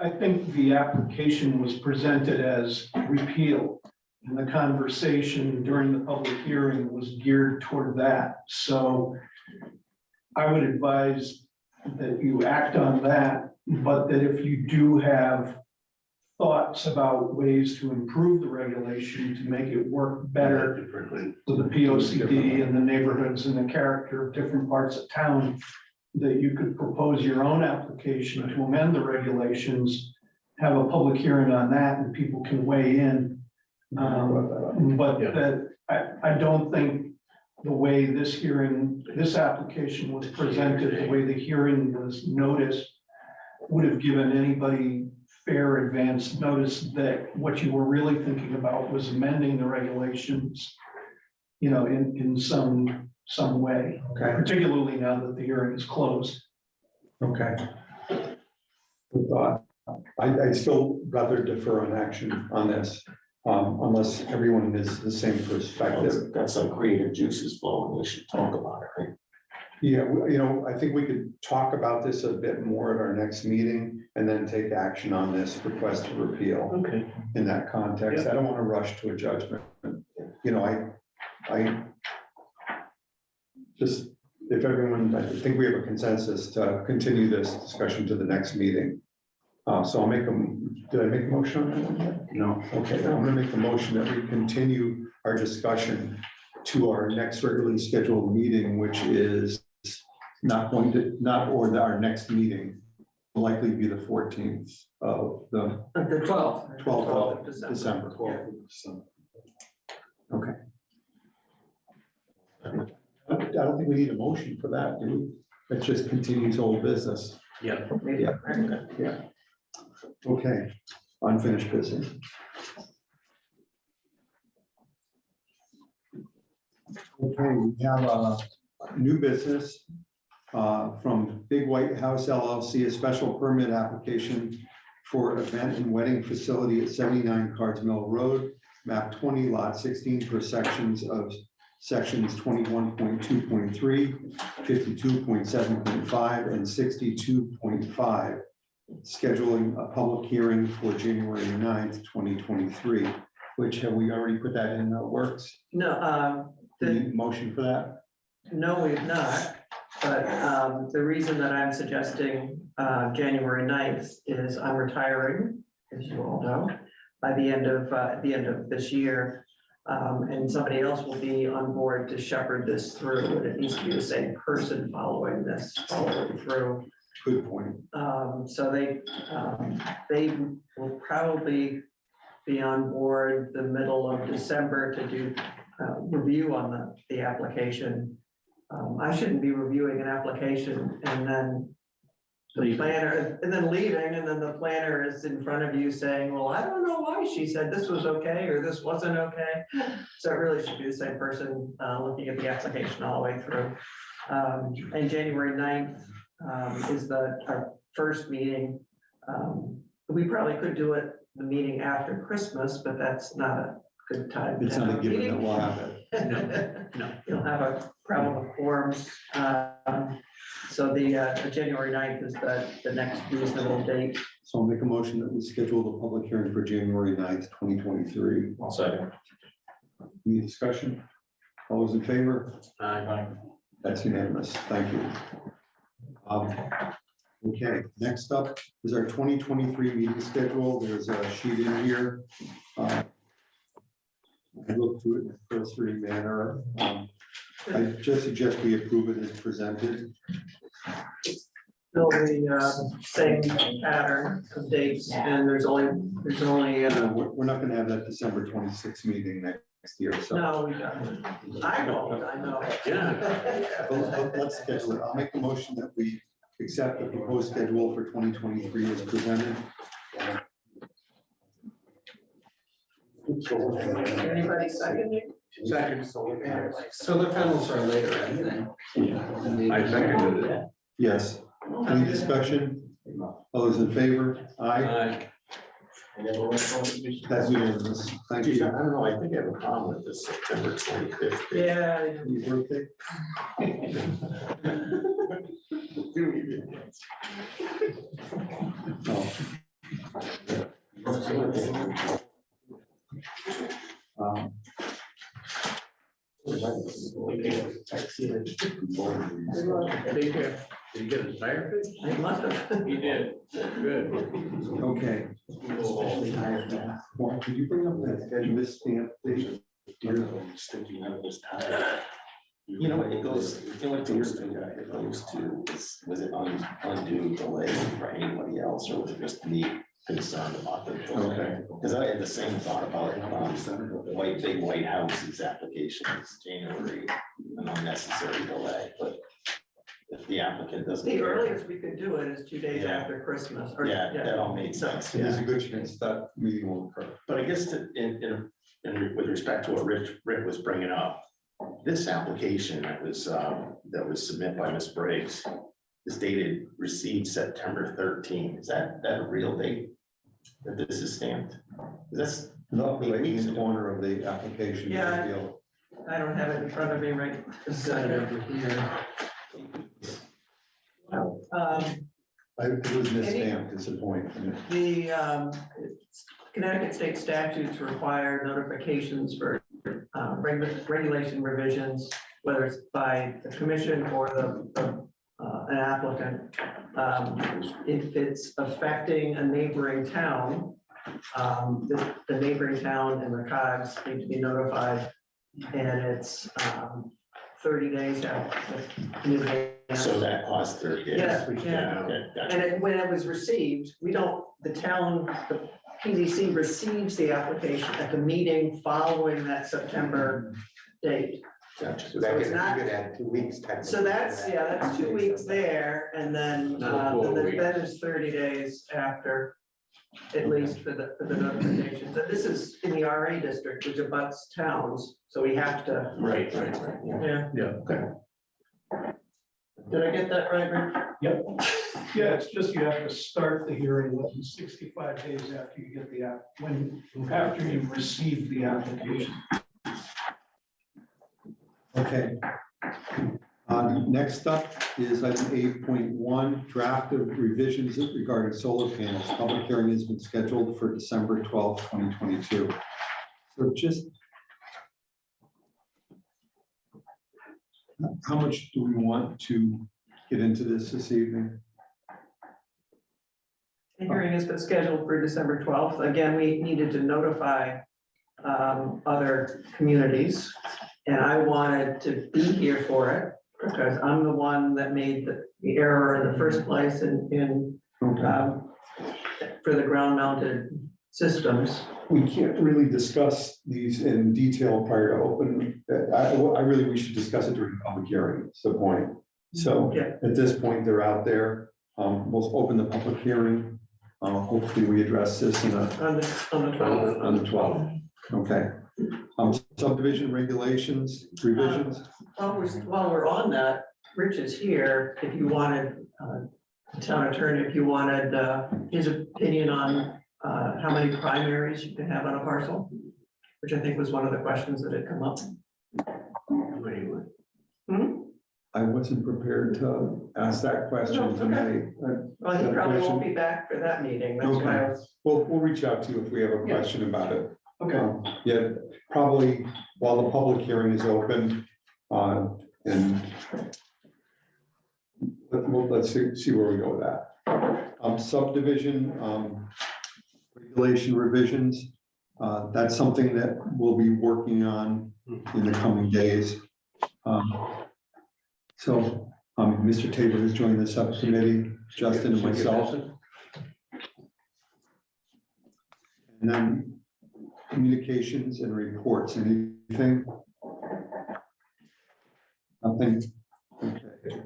Speaker 5: I think the application was presented as repeal. And the conversation during the public hearing was geared toward that. So I would advise that you act on that, but that if you do have thoughts about ways to improve the regulation to make it work better with the POCD and the neighborhoods and the character of different parts of town, that you could propose your own application to amend the regulations, have a public hearing on that, and people can weigh in. But that, I don't think the way this application was presented, the way the hearing was noticed, would have given anybody fair advance notice that what you were really thinking about was amending the regulations, you know, in some way, particularly now that the hearing is closed.
Speaker 2: Okay. Good thought. I'd still rather defer on action on this, unless everyone is the same perspective.
Speaker 9: Got some creative juices flowing. We should talk about it, right?
Speaker 2: Yeah, you know, I think we could talk about this a bit more at our next meeting and then take action on this request to repeal.
Speaker 10: Okay.
Speaker 2: In that context, I don't want to rush to a judgment. You know, I just, if everyone, I think we have a consensus to continue this discussion to the next meeting. So I'll make did I make a motion on that one yet? No. Okay, I'm gonna make a motion that we continue our discussion to our next regularly scheduled meeting, which is our next meeting will likely be the 14th of the 12th of December. Okay. I don't think we need a motion for that, do we? It just continues old business.
Speaker 10: Yeah.
Speaker 2: Yeah. Okay, unfinished business. Okay, we have a new business from Big White House LLC, a special permit application for event and wedding facility at 79 Cards Mill Road, map 20, lot 16, per sections of sections 21.2.3, 52.7.5, and 62.5, scheduling a public hearing for January 9th, 2023, which have we already put that in the works?
Speaker 3: No,
Speaker 2: Any motion for that?
Speaker 3: no, we've not. But the reason that I'm suggesting January 9th is I'm retiring, as you all know, by the end of this year. And somebody else will be on board to shepherd this through, and it needs to be the same person following through.
Speaker 2: Good point.
Speaker 3: So they will probably be on board the middle of December to do review on the application. I shouldn't be reviewing an application and then the planner, and then leaving, and then the planner is in front of you saying, well, I don't know why she said this was okay, or this wasn't okay. So it really should be the same person, looking at the application all the way through. And January 9th, is our first meeting. We probably could do it the meeting after Christmas, but that's not a good time. to
Speaker 2: It's
Speaker 3: have
Speaker 2: not
Speaker 3: a
Speaker 2: a given that
Speaker 3: meeting.
Speaker 2: will happen.
Speaker 3: No, you'll have a problem with quorums. So the January 9th is the next reasonable date.
Speaker 2: So I'll make a motion that we schedule the public hearing for January 9th, 2023.
Speaker 8: I'll second.
Speaker 2: Any discussion? All those in favor?
Speaker 8: Aye.
Speaker 2: That's unanimous. Thank you. Okay, next up is our 2023 meeting schedule. There's a sheet in here. I looked through it in a cursory manner. I just suggest we approve it as presented.
Speaker 3: Still the same pattern of dates, and there's only,
Speaker 2: We're not gonna have that December 26th meeting next year, so.
Speaker 3: no, we don't. I know.
Speaker 2: But let's schedule it. I'll make a motion that we accept the proposed schedule for 2023 as presented.
Speaker 3: Anybody second?
Speaker 21: Second.
Speaker 8: Solar panels are later, anything.
Speaker 19: I seconded it.
Speaker 2: Yes. Any discussion? All those in favor? Aye. That's unanimous. Thank
Speaker 9: Geez, I
Speaker 2: you.
Speaker 9: don't know, I think I have a problem with this September 25th. date.
Speaker 3: Yeah.
Speaker 2: Your birthday? Oh.
Speaker 3: Did
Speaker 19: you get a tire fix?
Speaker 3: I must have.
Speaker 19: He did, good.
Speaker 2: Okay. Mark, could you bring up this stamp, please?
Speaker 1: You know, it goes, it goes to, was it undue delay for anybody else, or was it just me concerned about the delay?
Speaker 2: Okay.
Speaker 1: Because I had the same thought about the big White House's applications, January, an unnecessary delay, but if the applicant doesn't.
Speaker 3: The earliest we could do it is 2 days
Speaker 1: Yeah.
Speaker 3: after Christmas. or-
Speaker 1: Yeah, that all made sense,
Speaker 2: There's
Speaker 1: yeah.
Speaker 2: a good chance that meeting will occur.
Speaker 9: But I guess with respect to what Rick was bringing up, this application that was submitted by Ms. Briggs is dated received September 13. Is that a real date that this is stamped? That's
Speaker 2: Not the lady in the corner of the application.
Speaker 3: Yeah. I don't have it in front of me right this second.
Speaker 2: It was misstamped, it's a point.
Speaker 3: The Connecticut state statutes require notifications for regulation revisions, whether it's by the commission or an applicant. If it's affecting a neighboring town, the neighboring town and the COGS need to be notified, and it's 30 days out.
Speaker 9: So that costs 30 days.
Speaker 3: Yeah,
Speaker 9: Okay, gotcha.
Speaker 3: And when it was received, the PZC receives the application at the meeting following that September date.
Speaker 9: Gotcha.
Speaker 21: So that
Speaker 3: it's
Speaker 21: could,
Speaker 3: not-
Speaker 21: you could add 2 weeks.
Speaker 3: So that's 2 weeks there, and then,
Speaker 19: Another 4
Speaker 3: then
Speaker 19: weeks.
Speaker 3: it's 30 days after, at least for the notifications. And this is in the RA district, which abuts towns, so we have to.
Speaker 9: Right.
Speaker 3: Yeah.
Speaker 19: Yeah.
Speaker 9: Okay.
Speaker 3: Did I get that right, Rick?
Speaker 5: Yep. Yeah, it's just you have to start the hearing less than 65 days after you get the after you've received the application.
Speaker 2: Okay. Next up is item 8.1, draft of revisions regarding solar panels. Public hearing has been scheduled for December 12th, 2022. So just how much do we want to get into this evening?
Speaker 3: The hearing has been scheduled for December 12th. Again, we needed to notify other communities. And I wanted to be here for it because I'm the one that made the error in the first place for the ground mounted systems.
Speaker 2: we can't really discuss these in detail prior to open. I really, we should discuss it during the public hearing, is the point. So
Speaker 3: Yeah.
Speaker 2: at this point, they're out there. We'll open the public hearing. Hopefully we address this in a,
Speaker 3: On the 12th.
Speaker 2: on the 12th. Okay. Subdivision regulations, revisions.
Speaker 3: While we're on that, Rich is here, if you wanted, town attorney, if you wanted, his opinion on, how many primaries you can have on a parcel, which I think was one of the questions that had come up.
Speaker 2: I wasn't prepared to ask that question
Speaker 3: No, it's okay.
Speaker 2: tonight.
Speaker 3: Well, he probably won't be back for that meeting, that's why I
Speaker 2: Okay,
Speaker 3: was.
Speaker 2: we'll reach out to you if we have a
Speaker 3: Yeah.
Speaker 2: question about it.
Speaker 3: Okay.
Speaker 2: Yeah, probably while the public hearing is open, and let's see where we go with that. Subdivision, regulation revisions, that's something that we'll be working on in the coming days. So, Mr. Tabor has joined the subcommittee, Justin and myself. And then communications and reports, anything? Nothing? Okay.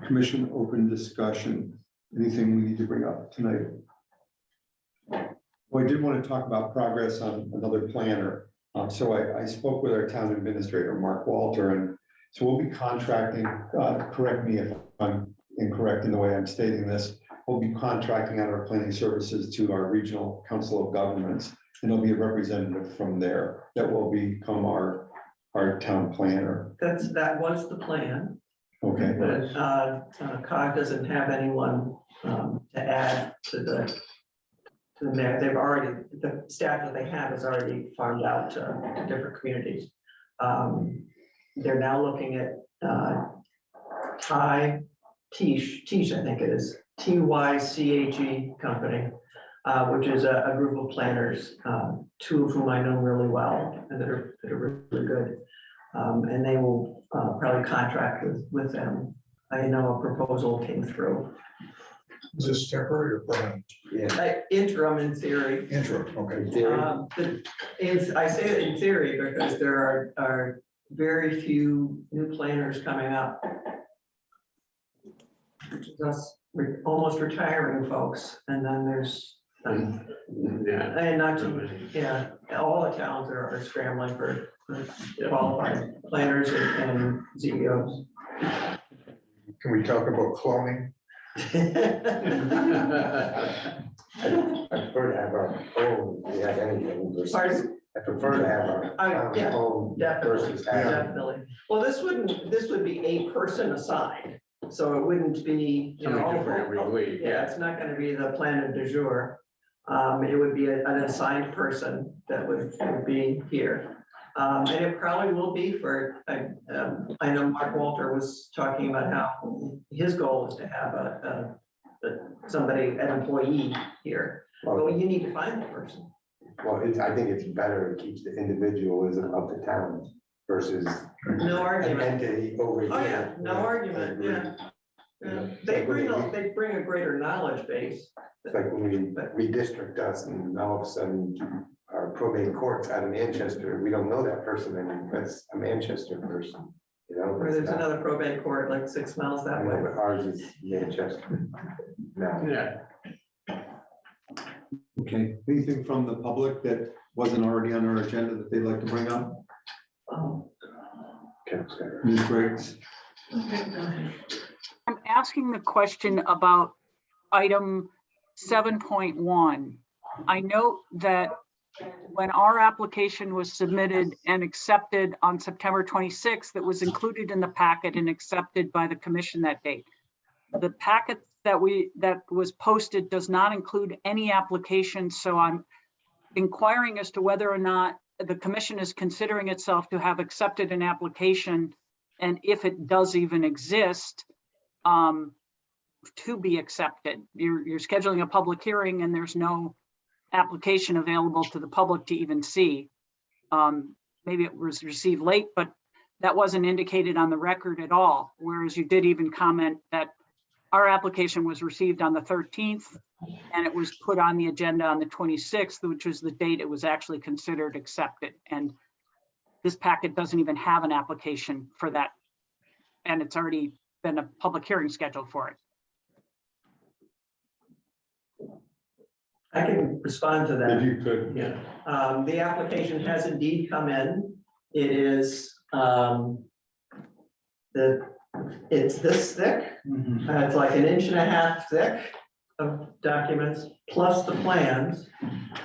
Speaker 2: Commission open discussion, anything we need to bring up tonight? Well, I did want to talk about progress on another planner. So I spoke with our town administrator, Mark Walter, and so we'll be contracting, correct me if I'm incorrect in the way I'm stating this, we'll be contracting out our planning services to our regional council of governments. And there'll be a representative from there that will become our town planner.
Speaker 3: That was the plan,
Speaker 2: Okay,
Speaker 3: but, COG doesn't have anyone, to add to the mayor. They've already, the staff that they have is already farmed out to different communities. They're now looking at, Tish, I think it is, TYCAG company, which is a group of planners, two of whom I know really well and that are really good. And they will probably contract with them. I know a proposal came through.
Speaker 6: Is this temporary or permanent?
Speaker 3: Yeah. Interim in theory.
Speaker 6: Interim, okay.
Speaker 3: I say it in theory because there are very few new planners coming up. Which is us almost retiring folks, and then there's, and not too, yeah, all the towns are scrambling for qualified planners and CEOs.
Speaker 6: Can we talk about cloning?
Speaker 21: I prefer to have our own, if we have anything. versus-
Speaker 3: Pardon?
Speaker 21: I prefer to have our
Speaker 3: Yeah,
Speaker 21: own
Speaker 3: definitely,
Speaker 21: versus having.
Speaker 3: definitely. Well, this would be a person assigned, so it wouldn't be, you know.
Speaker 19: Something different every week,
Speaker 3: Yeah, it's not gonna be the planner du jour. It would be an assigned person that would be here. And it probably will be for, I know Mark Walter was talking about how his goal is to have somebody, an employee here. Well, you need to find the person.
Speaker 21: Well, I think it's better, it keeps the individualism of the town versus.
Speaker 3: No
Speaker 21: an
Speaker 3: argument.
Speaker 21: entity over here.
Speaker 3: Oh, yeah, no argument, yeah. Yeah. They bring a greater knowledge base.
Speaker 21: It's like when we redistrict us and all of a sudden our probate court's out of Manchester, we don't know that person, and that's a Manchester person, you know?
Speaker 3: Or there's another probate court like 6 miles that way.
Speaker 21: But ours is Manchester. No.
Speaker 3: Yeah.
Speaker 2: okay. Anything from the public that wasn't already on our agenda that they'd like to bring up? Ms. Briggs?
Speaker 7: I'm asking the question about item 7.1. I note that when our application was submitted and accepted on September 26th, that was included in the packet and accepted by the commission that date. The packet that was posted does not include any application, so I'm inquiring as to whether or not the commission is considering itself to have accepted an application, and if it does even exist, to be accepted. You're scheduling a public hearing and there's no application available to the public to even see. Maybe it was received late, but that wasn't indicated on the record at all. Whereas you did even comment that our application was received on the 13th, and it was put on the agenda on the 26th, which was the date it was actually considered accepted. And this packet doesn't even have an application for that, and it's already been a public hearing scheduled for it.
Speaker 3: I can respond to that.
Speaker 2: If you could.
Speaker 3: Yeah, the application has indeed come in. It is, it's this thick. It's like 1.5 inches thick of documents, plus the plans.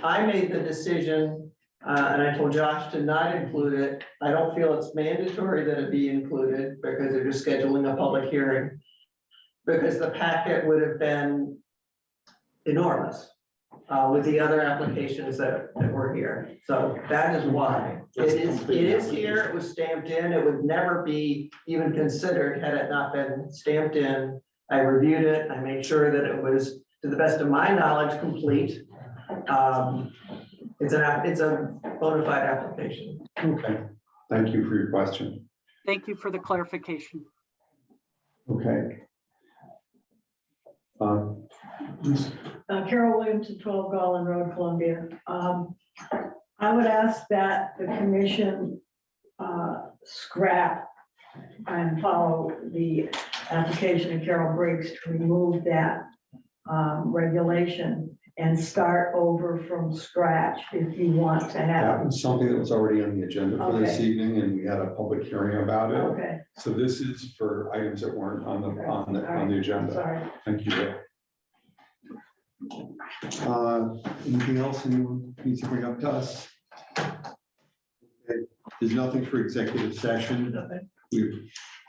Speaker 3: I made the decision, and I told Josh to not include it. I don't feel it's mandatory that it be included because they're just scheduling a public hearing. Because the packet would have been enormous with the other applications that were here. So that is why. It is here, it was stamped in, it would never be even considered had it not been stamped in. I reviewed it, I made sure that it was, to the best of my knowledge, complete. It's a bona fide application.
Speaker 2: Okay, thank you for your question.
Speaker 7: Thank you for the clarification.
Speaker 2: Okay.
Speaker 12: Carol Williamson, 12 Garland Road, Columbia. I would ask that the commission scrap and follow the application of Carol Briggs to remove that regulation and start over from scratch if you want to
Speaker 2: That
Speaker 12: have.
Speaker 2: was something that was already on the agenda for this
Speaker 12: Okay.
Speaker 2: evening, and we had a public hearing about it.
Speaker 12: Okay,
Speaker 2: So this is for items that weren't on the agenda.
Speaker 12: sorry.
Speaker 2: Thank you, Rick. Anything else anyone needs to bring up to us? Okay, there's nothing for executive session.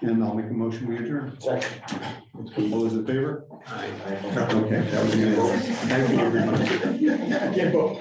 Speaker 2: And I'll make a motion, we adjourn. All those in favor? Okay, that was unanimous. Thank you, everybody.
Speaker 20: I can't vote.